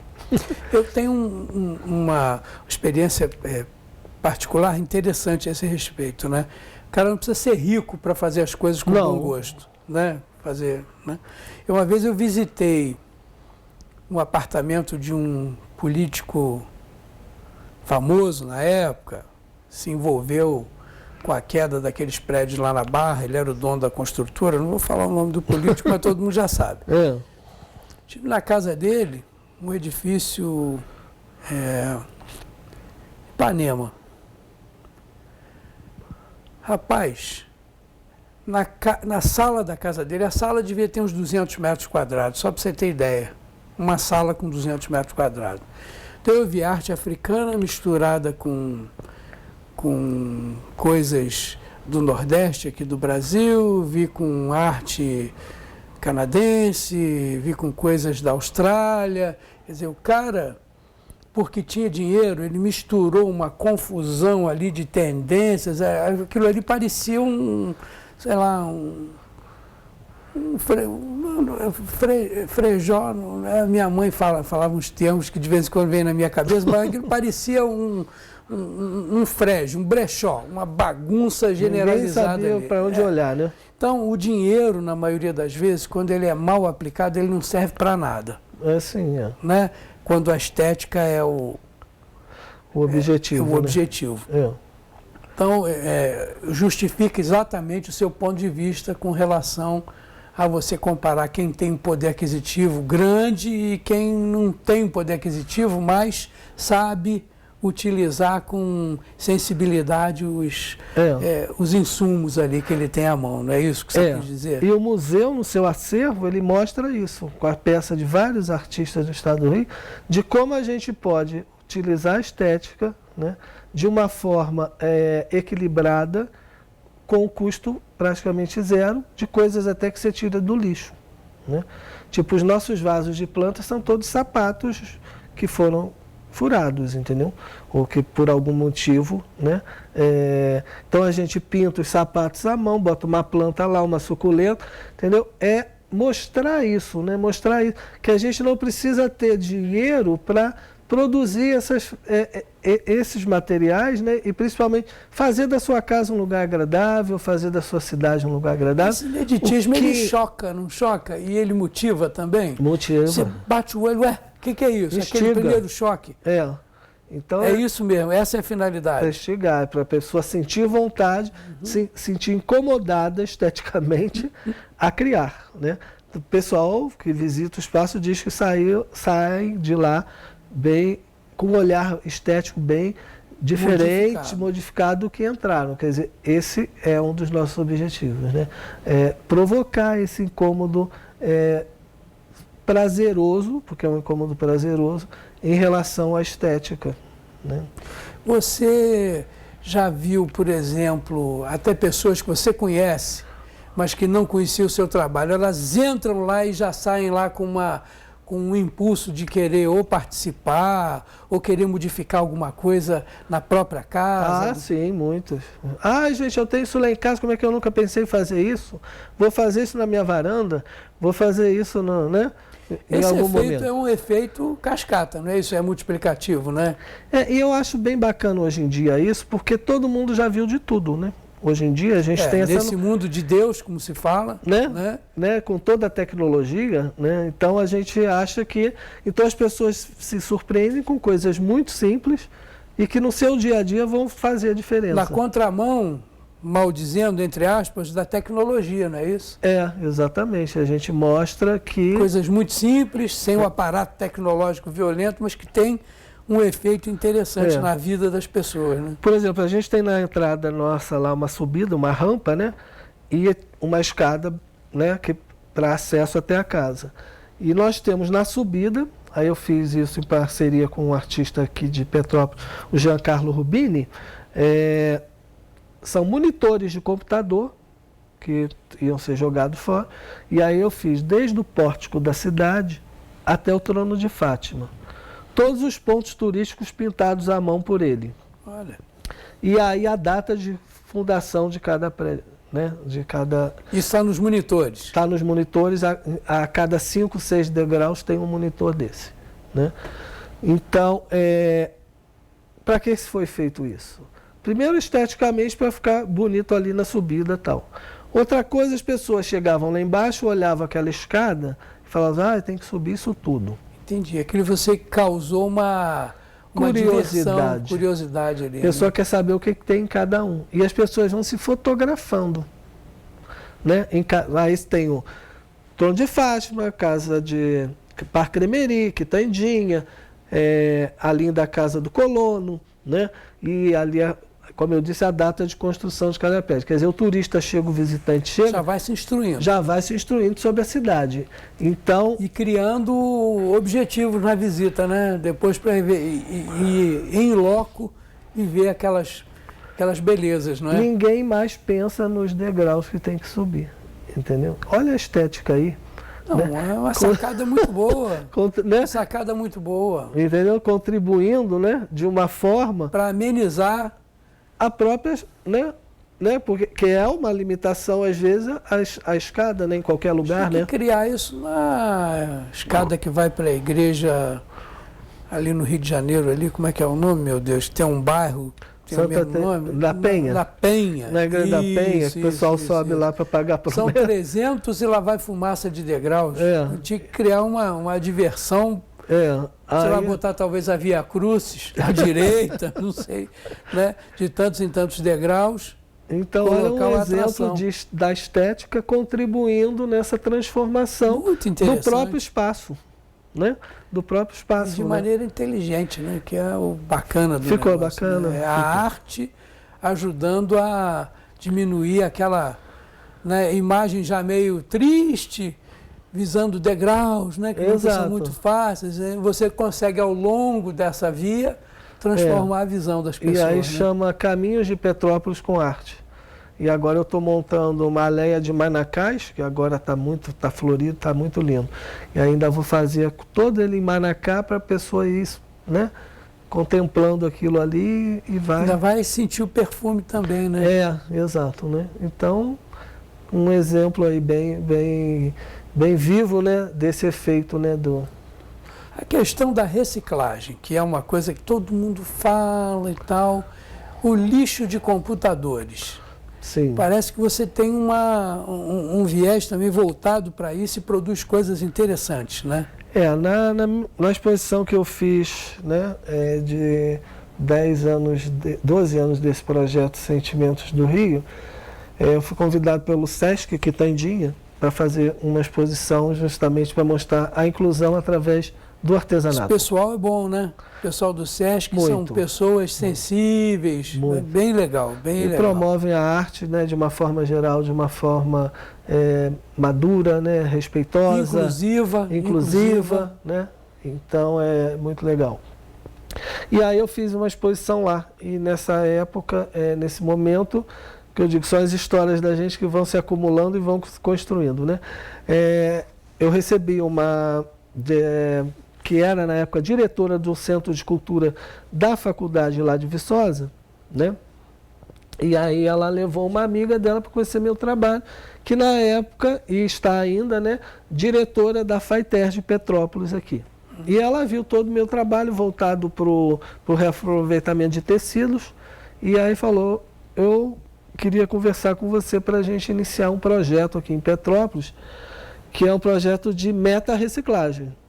Eu tenho uma experiência particular interessante a esse respeito, né? O cara não precisa ser rico para fazer as coisas com bom gosto, né? Uma vez eu visitei um apartamento de um político famoso na época, se envolveu com a queda daqueles prédios lá na Barra, ele era o dono da construtora, não vou falar o nome do político, mas todo mundo já sabe. Estive na casa dele, um edifício Ipanema. Rapaz, na sala da casa dele, a sala devia ter uns 200 metros quadrados, só para você ter ideia. Uma sala com 200 metros quadrados. Então eu vi arte africana misturada com coisas do Nordeste aqui do Brasil, vi com arte canadense, vi com coisas da Austrália. Quer dizer, o cara, porque tinha dinheiro, ele misturou uma confusão ali de tendências, aquilo ali parecia frejó, minha mãe falava uns termos que de vez em quando vem na minha cabeça, mas aquilo parecia um frejo, um brechó, uma bagunça generalizada. Ninguém sabia para onde olhar, né? Então, o dinheiro, na maioria das vezes, quando ele é mal aplicado, ele não serve para nada. Né? Quando a estética é o objetivo. Objetivo. Então, justifica exatamente o seu ponto de vista com relação a você comparar quem tem um poder aquisitivo grande e quem não tem um poder aquisitivo, mas sabe utilizar com sensibilidade os insumos ali que ele tem à mão, não é isso que você quis dizer? E o museu, no seu acervo, ele mostra isso, com a peça de vários artistas do Estado do Rio, de como a gente pode utilizar a estética, né, de uma forma equilibrada, com custo praticamente zero, de coisas até que você tira do lixo. Né? Tipo, os nossos vasos de planta são todos sapatos que foram furados, entendeu? Ou que por algum motivo, né? Então a gente pinta os sapatos à mão, bota uma planta lá, uma suculenta, entendeu? É mostrar isso, né? Mostrar isso, que a gente não precisa ter dinheiro para produzir esses materiais, né? E principalmente fazer da sua casa um lugar agradável, fazer da sua cidade um lugar agradável. Esse ineditismo, ele choca, não choca? E ele motiva também? Motiva. Você bate o olho, o que é isso? Instiga. Aquele primeiro choque. Então, isso mesmo, essa é a finalidade. Instigar, para a pessoa sentir vontade, sentir incomodada esteticamente a criar, né? O pessoal que visita o espaço diz que sai de lá bem, com um olhar estético bem diferente, modificado do que entraram. Quer dizer, esse é um dos nossos objetivos, né? Provocar esse incômodo prazeroso, porque é um incômodo prazeroso, em relação à estética. Né? Você já viu, por exemplo, até pessoas que você conhece, mas que não conheciam o seu trabalho, elas entram lá e já saem lá com um impulso de querer ou participar, ou querer modificar alguma coisa na própria casa? Sim, muitos. Gente, eu tenho isso lá em casa, como é que eu nunca pensei em fazer isso? Vou fazer isso na minha varanda, vou fazer isso né? Esse efeito é um efeito cascata, não é isso? É multiplicativo, né? E eu acho bem bacana hoje em dia isso, porque todo mundo já viu de tudo, né? Hoje em dia a gente tem nesse mundo de Deus, como se fala, né? Com toda a tecnologia, né? Então a gente acha que... Então as pessoas se surpreendem com coisas muito simples e que no seu dia a dia vão fazer a diferença. Na contramão, mal dizendo, entre aspas, da tecnologia, não é isso? Exatamente. A gente mostra que... Coisas muito simples, sem um aparato tecnológico violento, mas que tem um efeito interessante na vida das pessoas, né? Por exemplo, a gente tem na entrada nossa lá uma subida, uma rampa, né? E uma escada, né? Para acesso até a casa. E nós temos na subida, aí eu fiz isso em parceria com um artista aqui de Petrópolis, o Giancarlo Rubini, são monitores de computador que iam ser jogados fora. E aí eu fiz desde o pórtico da cidade até o Trono de Fátima. Todos os pontos turísticos pintados à mão por ele. Olha. E aí a data de fundação de cada prédio, né? Isso está nos monitores? Está nos monitores, a cada 5, 6 degraus tem um monitor desse. Né? Então, para que foi feito isso? Primeiro, esteticamente, para ficar bonito ali na subida e tal. Outra coisa, as pessoas chegavam lá embaixo, olhavam aquela escada e falavam, tem que subir isso tudo. Entendi. Aquilo você causou uma curiosidade ali. A pessoa quer saber o que tem em cada um. E as pessoas vão se fotografando. Né? Aí tem o Trono de Fátima, casa de Parque Cremeri, Quitandinha, ali da Casa do Colono, né? E ali, como eu disse, a data de construção de cada prédio. Quer dizer, o turista chega, o visitante chega... Já vai se instruindo. Já vai se instruindo sobre a cidade. Então... E criando objetivos na visita, né? Depois para ir em loco e ver aquelas belezas, não é? Ninguém mais pensa nos degraus que tem que subir, entendeu? Olha a estética aí. Não, né? É uma sacada muito boa. Né? Uma sacada muito boa. Entendeu? Contribuindo, né? De uma forma... Para amenizar a própria, né? Porque que é uma limitação, às vezes, a escada, né? Em qualquer lugar, tem né? que criar isso na escada que vai para a igreja ali no Rio de Janeiro, ali, como é que é o nome, meu Deus? Tem um bairro, tem o mesmo nome? Da Penha. Da Penha. Na igreja da Penha, que o pessoal sobe lá para pagar promessa. São 300 e lá vai fumaça de degraus. Tinha que criar uma diversão. Você vai botar talvez a Via Crucis à direita, não sei, né? De tantos em tantos degraus. Então, olha um exemplo da estética contribuindo nessa transformação do próprio espaço, né? Do próprio espaço. De maneira inteligente, né? Que é o bacana do Ficou negócio, bacana. Né? A arte ajudando a diminuir aquela, né, imagem já meio triste, visando degraus, né? Que não são muito fáceis. Você consegue, ao longo dessa via, transformar a visão das pessoas. E aí, né? Chama Caminhos de Petrópolis com Arte. E agora eu estou montando uma aleia de manacás, que agora está florido, está muito lindo. E ainda vou fazer todo ele em manacá para a pessoa ir, né? Contemplando aquilo ali e vai... Ainda vai sentir o perfume também, né? Exato, né? Então, um exemplo aí bem vivo, né? Desse efeito, né? A questão da reciclagem, que é uma coisa que todo mundo fala e tal. O lixo de computadores. Sim. Parece que você tem um viés também voltado para isso e produz coisas interessantes, né? Na exposição que eu fiz, né, de 12 anos desse projeto Sentimentos do Rio, eu fui convidado pelo Sesc Quitandinha para fazer uma exposição justamente para mostrar a inclusão através do artesanato. Esse pessoal é bom, né? O pessoal do Sesc são pessoas sensíveis, bem legal, bem legal. E promovem a arte, né, de uma forma geral, de uma forma madura, né, respeitosa. Inclusiva, né? Então é muito legal. E aí eu fiz uma exposição lá. E nessa época, nesse momento, que eu digo, são as histórias da gente que vão se acumulando e vão se construindo, né? Eu recebi que era na época diretora do Centro de Cultura da faculdade lá de Viçosa, né? E aí ela levou uma amiga dela para conhecer meu trabalho, que na época, e está ainda, né, diretora da FAITER de Petrópolis aqui. E ela viu todo o meu trabalho voltado para o reaproveitamento de tecidos, e aí falou, eu queria conversar com você para a gente iniciar um projeto aqui em Petrópolis, que é um projeto de meta-reciclagem.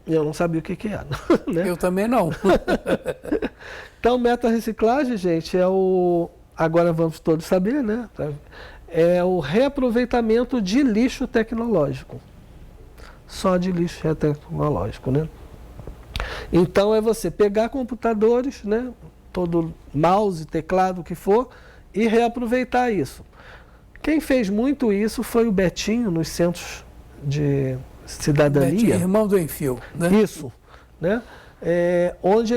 Eu não sabia o que era. Né? Eu também não. Então, meta-reciclagem, gente, agora vamos todos saber, né? É o reaproveitamento de lixo tecnológico. Só de lixo tecnológico, né? Então, é você pegar computadores, né? Todo mouse, teclado, o que for, e reaproveitar isso. Quem fez muito isso foi o Betinho, nos centros de cidadania. Betinho, irmão do Enfio, né? Isso, né? Onde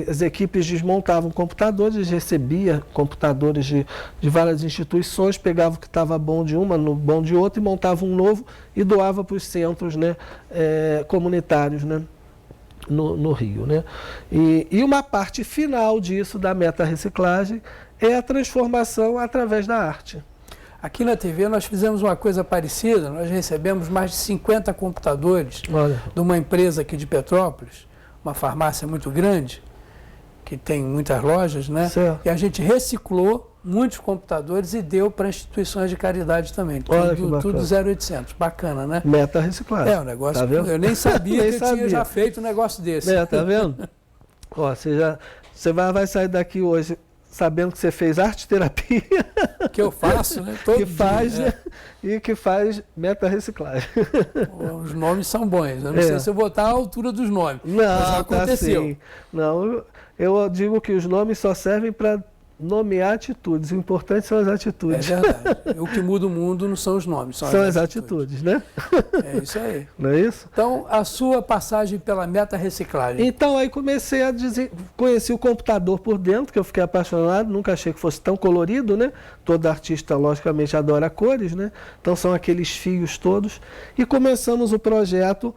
as equipes desmontavam computadores, recebia computadores de várias instituições, pegava o que estava bom de uma, no bom de outra, e montava um novo e doava para os centros, né, comunitários, né, no Rio. Né? E uma parte final disso, da meta-reciclagem, é a transformação através da arte. Aqui na TV nós fizemos uma coisa parecida, nós recebemos mais de 50 computadores de uma empresa aqui de Petrópolis, uma farmácia muito grande, que tem muitas lojas, né? Certo. E a gente reciclou muitos computadores e deu para instituições de caridade também. Olha que bacana. Tudo 0800. Bacana, né? Meta reciclagem. É, um negócio. Tá vendo? Eu nem sabia Nem que eu tinha sabia. já feito um negócio desse. Tá vendo? Ó, você vai sair daqui hoje sabendo que você fez arte terapia. Que eu faço, né? Todo que dia, faz, né? né? E que faz meta reciclagem. Os nomes são bons. Eu não sei se eu botar a altura dos nomes. Mas já Não, aconteceu. tá assim. Não, eu digo que os nomes só servem para nomear atitudes. O importante são as É atitudes. verdade. O que muda o mundo não são os nomes, São as atitudes, né? É isso aí. Não é isso? Então, a sua passagem pela meta reciclagem. Então aí comecei a conheci o computador por dentro, que eu fiquei apaixonado, nunca achei que fosse tão colorido, né? Todo artista, logicamente, adora cores, né? Então são aqueles fios todos. E começamos o projeto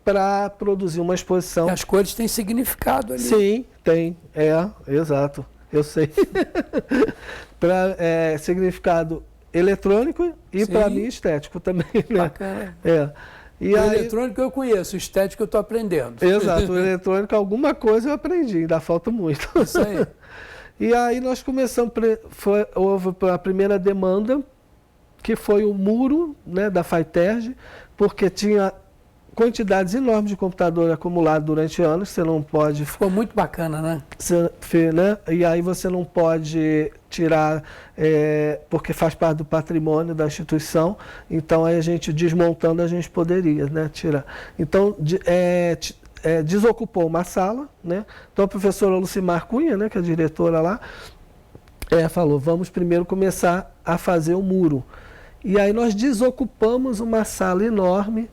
para produzir uma exposição. As cores têm significado ali. Sim, tem. Exato. Eu sei. Para significado eletrônico e para mim estético também, né? Bacana. E o aí, eletrônico eu conheço, o estético eu estou aprendendo. exato, o eletrônico, alguma coisa eu aprendi, ainda falta muito. Isso aí. E aí nós começamos, houve a primeira demanda, que foi o muro, né, da FAITERJ, porque tinha quantidades enormes de computador acumulado durante anos, você não pode... Ficou muito bacana, né? né? E aí você não pode tirar, porque faz parte do patrimônio da instituição, então aí a gente, desmontando, a gente poderia, né, tirar. Então, desocupou uma sala, né? Então a professora Lucimar Cunha, né, que é a diretora lá, falou, vamos primeiro começar a fazer o muro. E aí nós desocupamos uma sala enorme,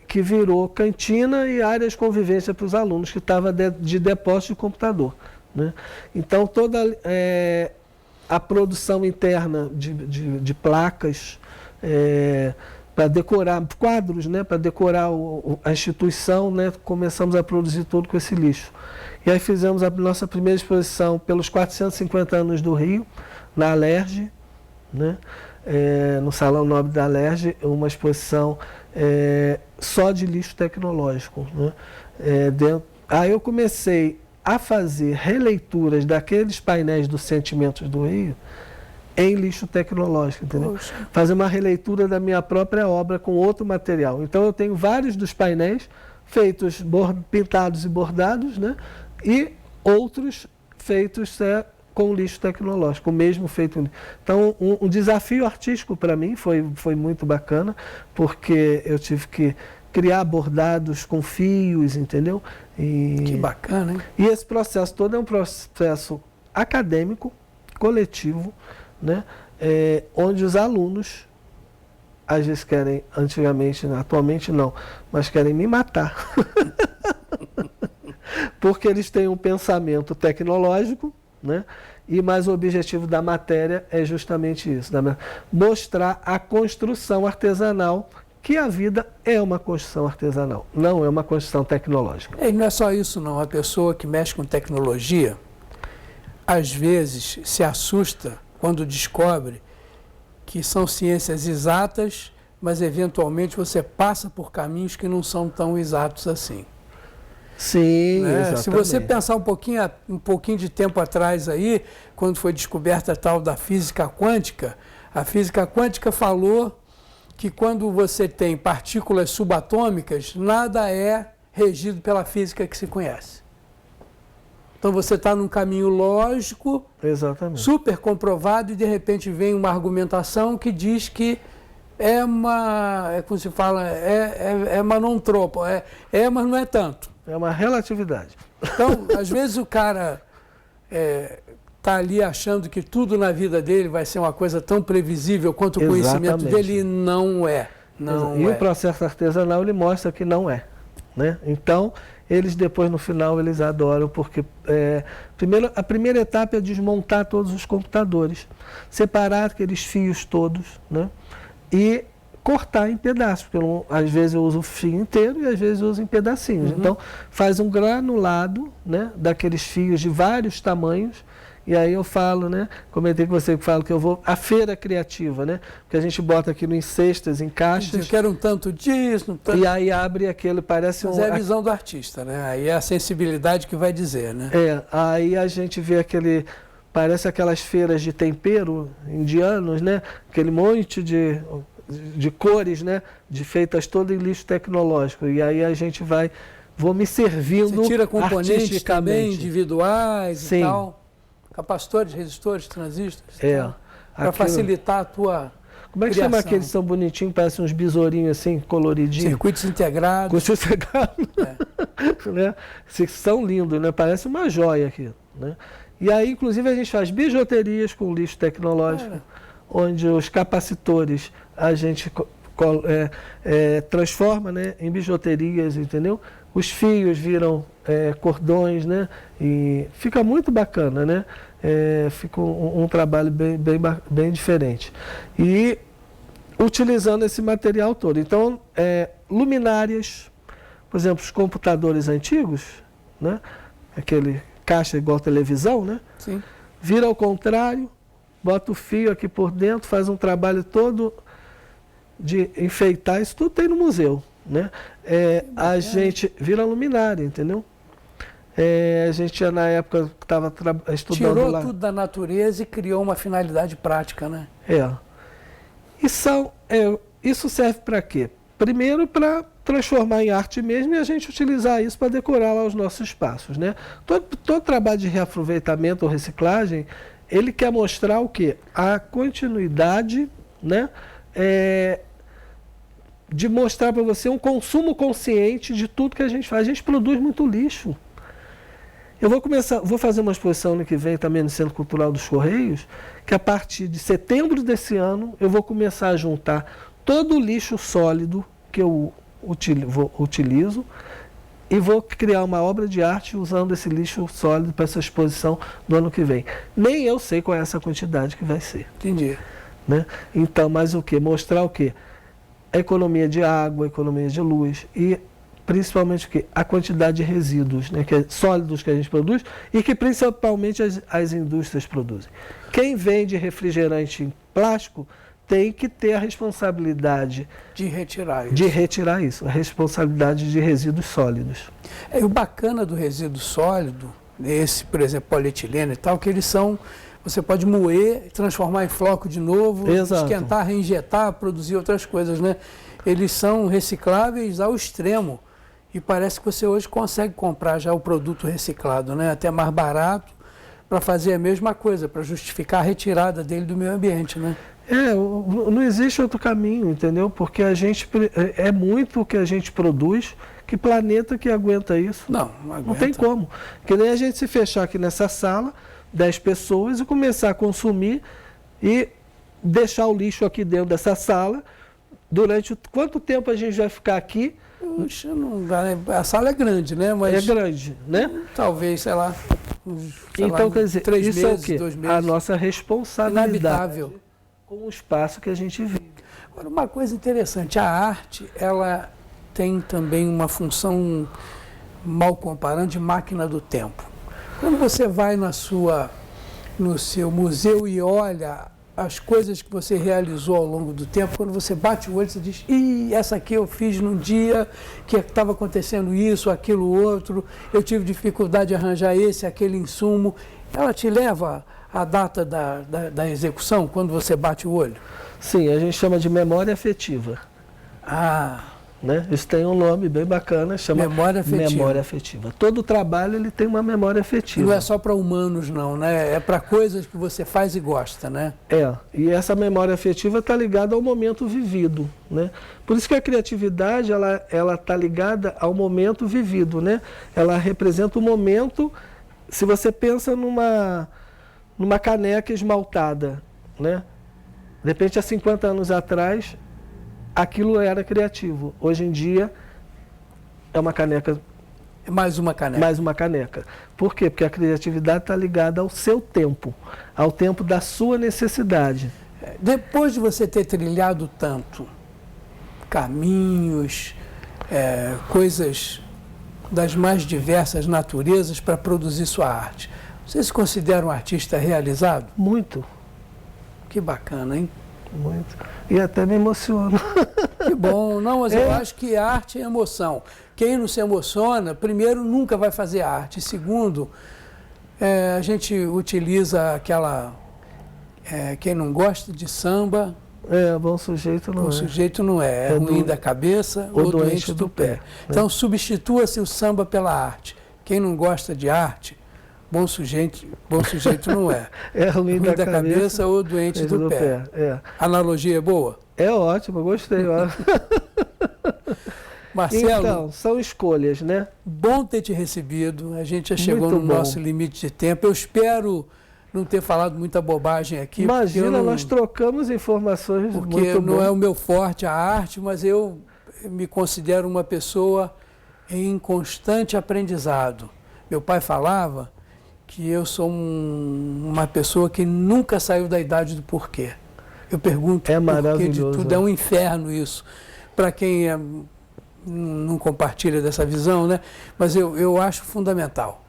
que virou cantina e área de convivência para os alunos, que estava de depósito de computador, né? Então toda a produção interna de placas para decorar quadros, né, para decorar a instituição, né, começamos a produzir tudo com esse lixo. E aí fizemos a nossa primeira exposição pelos 450 anos do Rio, na Alerj, né, no Salão Nobre da Alerj, uma exposição só de lixo tecnológico, né? Aí eu comecei a fazer releituras daqueles painéis dos Sentimentos do Rio em lixo tecnológico, entendeu? Poxa. Fazer uma releitura da minha própria obra com outro material. Então eu tenho vários dos painéis feitos, pintados e bordados, né? E outros feitos com lixo tecnológico, o mesmo feito. Então, um desafio artístico para mim foi muito bacana, porque eu tive que criar bordados com fios, entendeu? Que bacana, hein? E esse processo todo é um processo acadêmico, coletivo, né? Onde os alunos, às vezes querem, antigamente, atualmente não, mas querem me matar. Porque eles têm um pensamento tecnológico, né? Mas o objetivo da matéria é justamente isso, mostrar a construção artesanal, que a vida é uma construção artesanal, não é uma construção tecnológica. E não é só isso não, a pessoa que mexe com tecnologia, às vezes se assusta quando descobre que são ciências exatas, mas eventualmente você passa por caminhos que não são tão exatos assim. Sim, né? exatamente. Se você pensar um pouquinho de tempo atrás aí, quando foi descoberta a tal da física quântica, a física quântica falou que quando você tem partículas subatômicas, nada é regido pela física que se conhece. Então você está num caminho lógico, exatamente, super comprovado, e de repente vem uma argumentação que diz que como se fala, manontropo, mas não é tanto. É uma relatividade. Então, às vezes o cara está ali achando que tudo na vida dele vai ser uma coisa tão previsível quanto o conhecimento dele, e não é. E o processo artesanal, ele mostra que não é, né? Então, eles depois, no final, eles adoram, porque a primeira etapa é desmontar todos os computadores, separar aqueles fios todos, né? E cortar em pedaços, porque às vezes eu uso o fio inteiro e às vezes eu uso em pedacinhos. Então, faz um granulado, né, daqueles fios de vários tamanhos, E aí eu falo, né? Comentei com você que falo que eu vou à feira criativa, né? Porque a gente bota aquilo em cestas, em caixas. Eu quero um tanto disso, um tanto... E aí abre aquele, parece Mas é a visão do artista, né? Aí é a sensibilidade que vai dizer, né? Aí a gente vê aquele... Parece aquelas feiras de tempero indianos, né? Aquele monte de cores, né? Feitas todo em lixo tecnológico. E aí a gente vou me servindo. Você tira componentes também artisticamente. individuais Sim. e tal. Capacitores, resistores, transistores. Para Aquilo- facilitar a tua Como é que criação. chama aqueles que são bonitinhos, parecem uns besourinhos assim, coloridinhos? Circuitos integrados. Gostou de pegar? Né? São lindos, né? Parece uma joia aqui, né? E aí, inclusive, a gente faz bijuterias com lixo tecnológico, onde os capacitores a gente transforma, né, em bijuterias, entendeu? Os fios viram cordões, né? E fica muito bacana, né? Fica um trabalho bem diferente. E utilizando esse material todo. Então, luminárias, por exemplo, os computadores antigos, né? Aquele caixa igual televisão, né? Sim. Vira ao contrário, bota o fio aqui por dentro, faz um trabalho todo de enfeitar, isso tudo tem no museu, né? A gente vira luminária, entendeu? A gente na época que estava estudando Tirou lá. tudo da natureza e criou uma finalidade prática, né? E isso serve para quê? Primeiro, para transformar em arte mesmo e a gente utilizar isso para decorar lá os nossos espaços, né? Todo trabalho de reaproveitamento ou reciclagem, ele quer mostrar o quê? A continuidade, né? De mostrar para você um consumo consciente de tudo que a gente faz. A gente produz muito lixo. Eu vou fazer uma exposição ano que vem também no Centro Cultural dos Correios, que a partir de setembro desse ano eu vou começar a juntar todo o lixo sólido que eu utilizo e vou criar uma obra de arte usando esse lixo sólido para essa exposição do ano que vem. Nem eu sei qual é essa quantidade que vai ser. Entendi. Né? Então, mas o quê? Mostrar o quê? A economia de água, a economia de luz e principalmente o quê? A quantidade de resíduos, né? Sólidos que a gente produz e que principalmente as indústrias produzem. Quem vende refrigerante em plástico tem que ter a responsabilidade de retirar isso. A responsabilidade de resíduos sólidos. E o bacana do resíduo sólido, esse, por exemplo, polietileno e tal, que eles são, você pode moer, transformar em floco de novo, Exato. Esquentar, reinjetar, produzir outras coisas, né? Eles são recicláveis ao extremo e parece que você hoje consegue comprar já o produto reciclado, né? Até mais barato, para fazer a mesma coisa, para justificar a retirada dele do meio ambiente, né? Não existe outro caminho, entendeu? Porque é muito o que a gente produz, que planeta que aguenta isso? Não aguenta. Não tem como. Que nem a gente se fechar aqui nessa sala, 10 pessoas, e começar a consumir e deixar o lixo aqui dentro dessa sala. Durante quanto tempo a gente vai ficar aqui? Puxa, não dá, né? A sala é grande, né? Mas é grande, né? Talvez, sei lá, então, quer dizer, 3 isso meses, é o quê? 2 meses. A nossa responsabilidade Inabitável. Com o espaço que a gente vive. Agora, uma coisa interessante, a arte, ela tem também uma função, mal comparando, de máquina do tempo. Quando você vai no seu museu e olha as coisas que você realizou ao longo do tempo, quando você bate o olho, você diz, essa aqui eu fiz num dia que estava acontecendo isso, aquilo, outro, eu tive dificuldade de arranjar aquele insumo. Ela te leva à data da execução, quando você bate o olho? Sim, a gente chama de memória afetiva. Né? Isso tem um nome bem bacana, chama memória afetiva. Memória afetiva. Todo trabalho ele tem uma memória afetiva. Não é só para humanos não, né? É para coisas que você faz e gosta, né? E essa memória afetiva está ligada ao momento vivido, né? Por isso que a criatividade ela está ligada ao momento vivido, né? Ela representa o momento. Se você pensa numa caneca esmaltada, né? De repente, há 50 anos atrás, aquilo era criativo. Hoje em dia, é uma caneca. Mais uma caneca. Mais uma caneca. Por quê? Porque a criatividade está ligada ao seu tempo, ao tempo da sua necessidade. Depois de você ter trilhado tanto caminhos, coisas das mais diversas naturezas para produzir sua arte, Você se considera um artista realizado? Muito, Que bacana, hein? muito. E até me emociono. Que bom. Não, mas eu acho que arte é emoção. Quem não se emociona, primeiro, nunca vai fazer arte. Segundo, a gente utiliza aquela... quem não gosta de samba... Bom sujeito não o é. sujeito não é. É ruim da cabeça ou doente do pé. Então, substitua-se o samba pela arte. Quem não gosta de arte, bom sujeito não é. É ruim da cabeça ou doente do pé. Analogia é boa? É ótimo, gostei. Marcelo, então, são escolhas, né? bom ter te recebido. A gente já chegou Muito no bom. nosso limite de tempo. Eu espero não ter falado muita bobagem aqui. Imagina, nós trocamos informações porque muito não bom. é o meu forte a arte, mas eu me considero uma pessoa em constante aprendizado. Meu pai falava que eu sou uma pessoa que nunca saiu da idade do porquê. Eu pergunto É o porquê de maravilhoso, tudo. É um inferno isso. Para quem não compartilha dessa visão, né? Mas eu acho fundamental.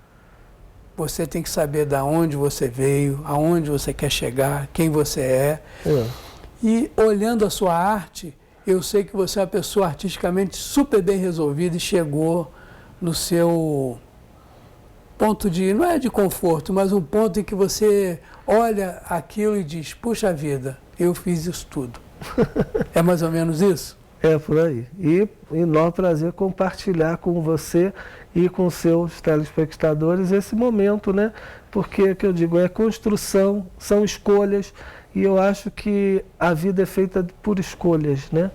Você tem que saber de onde você veio, aonde você quer chegar, quem você é. E olhando a sua arte, eu sei que você é uma pessoa artisticamente super bem resolvida e chegou no seu ponto de, não é de conforto, mas um ponto em que você olha aquilo e diz, puxa vida, eu fiz isso tudo. É mais ou menos isso? É por aí. E enorme prazer compartilhar com você e com seus telespectadores esse momento, né? Porque, que eu digo, é construção, são escolhas, e eu acho que a vida é feita por escolhas, né?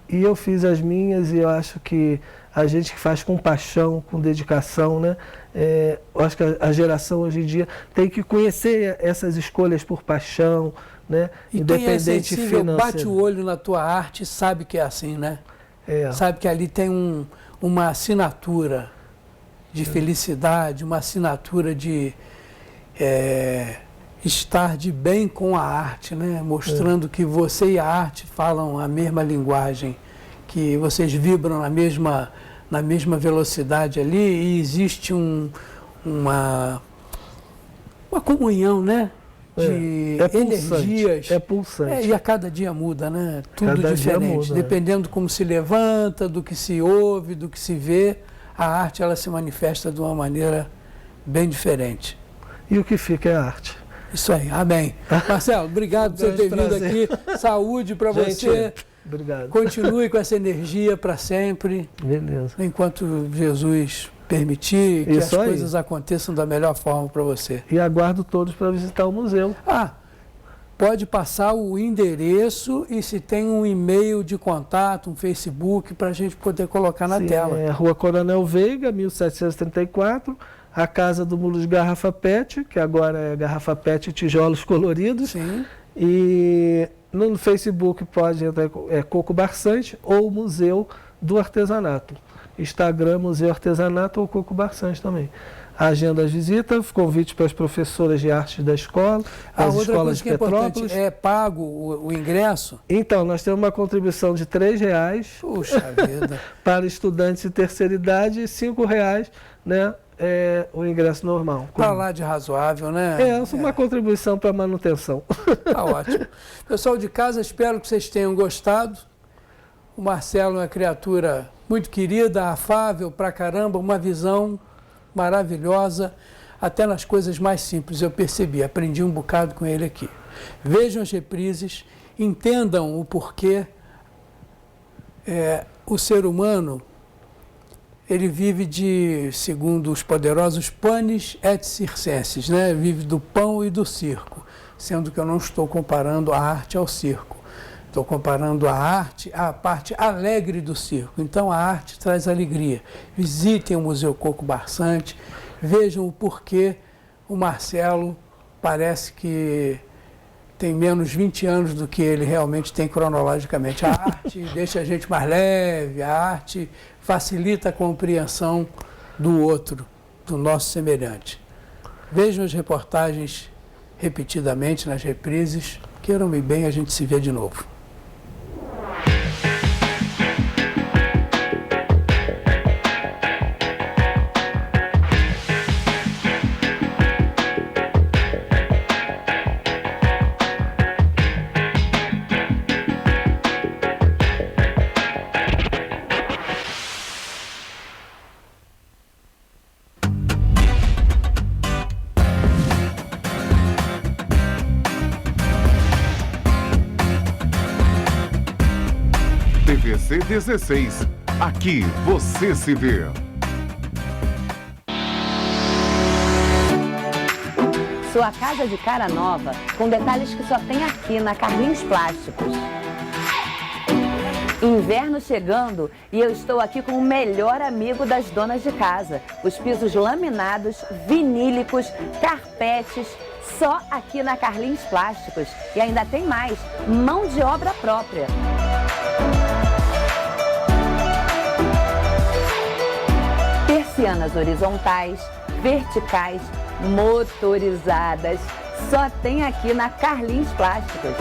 E eu fiz as minhas, e eu acho que a gente que faz com paixão, com dedicação, né? Eu acho que a geração hoje em dia tem que conhecer essas escolhas por paixão, né? E Independente quem é sensível, financeiro. bate o olho na tua arte, sabe que é assim, né? É. Sabe que ali tem uma assinatura de felicidade, uma assinatura de estar de bem com a arte, né? Mostrando que você e a arte falam a mesma linguagem, que vocês vibram na mesma velocidade ali e existe uma comunhão, né? De energias. É pulsante. E a cada dia muda, né? Tudo Cada dia diferente. muda, Dependendo como se levanta, do que se ouve, do que se vê, a arte ela se manifesta de uma maneira bem diferente. E o que fica é arte. Isso aí, amém. Marcelo, obrigado por você ter vindo aqui. Saúde para você. Obrigado. Continue com essa energia para sempre. Beleza. Enquanto Jesus permitir que Isso as aí. coisas aconteçam da melhor forma para você. E aguardo todos para visitar o museu. Pode passar o endereço e se tem um e-mail de contato, um Facebook, para a gente poder colocar na tela. É Rua Coronel Veiga, 1734, a Casa do Mulo de Garrafa PET, que agora é Garrafa PET Tijolos Coloridos. Sim. E no Facebook pode entrar Coco Barçante ou Museu do Artesanato. Instagram, Museu Artesanato ou Coco Barçante também. Agenda as visitas, convite para as professoras de arte da escola, das Outra escolas coisa de que é importante, Petrópolis. é pago o ingresso? Então, nós temos uma contribuição de R$3 Puxa vida. para estudantes de terceira idade e R$5, né, o ingresso normal. Para lá de razoável, né? Essa é uma contribuição para manutenção. Tá ótimo. Pessoal de casa, espero que vocês tenham gostado. O Marcelo é uma criatura muito querida, afável pra caramba, uma visão maravilhosa, até nas coisas mais simples eu percebi, aprendi um bocado com ele aqui. Vejam as reprises, entendam o porquê o ser humano, ele vive de, segundo os poderosos, panis et circenses, né? Vive do pão e do circo, sendo que eu não estou comparando a arte ao circo. Estou comparando a arte à parte alegre do circo. Então a arte traz alegria. Visitem o Museu Coco Barçante, vejam o porquê o Marcelo parece que tem menos 20 anos do que ele realmente tem cronologicamente. A arte deixa a gente mais leve, a arte facilita a compreensão do outro, do nosso semelhante. Vejam as reportagens repetidamente nas reprises. Queiram-me bem, a gente se vê de novo. RC16. Aqui você se vê. Sua casa de cara nova, com detalhes que só tem aqui na Carlinhos Plásticos. Inverno chegando e eu estou aqui com o melhor amigo das donas de casa. Os pisos laminados, vinílicos, carpetes, só aqui na Carlinhos Plásticos. E ainda tem mais, mão de obra própria. Persianas horizontais, verticais, motorizadas, só tem aqui na Carlinhos Plásticos.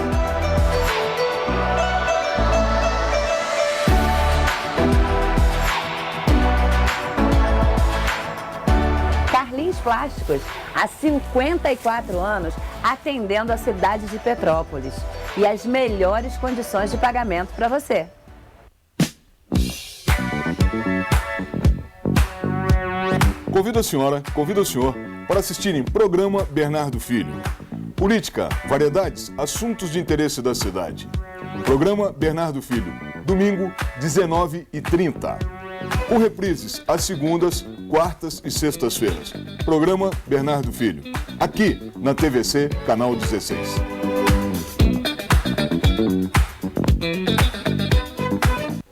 Carlinhos Plásticos, há 54 anos, atendendo a cidade de Petrópolis. E as melhores condições de pagamento para você. Convido a senhora, convido o senhor para assistirem Programa Bernardo Filho. Política, variedades, assuntos de interesse da cidade. Programa Bernardo Filho, domingo, 19h30. Com reprises às segundas, quartas e sextas-feiras. Programa Bernardo Filho, aqui na TVC, canal 16.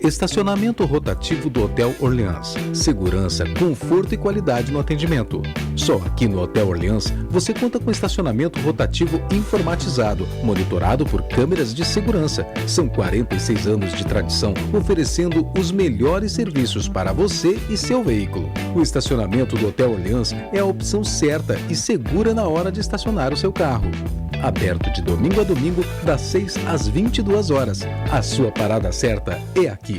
Estacionamento rotativo do Hotel Orleans. Segurança, conforto e qualidade no atendimento. Só aqui no Hotel Orleans você conta com estacionamento rotativo informatizado, monitorado por câmeras de segurança. São 46 anos de tradição, oferecendo os melhores serviços para você e seu veículo. O estacionamento do Hotel Orleans é a opção certa e segura na hora de estacionar o seu carro. Aberto de domingo a domingo, das 6 às 22 horas. A sua parada certa é aqui.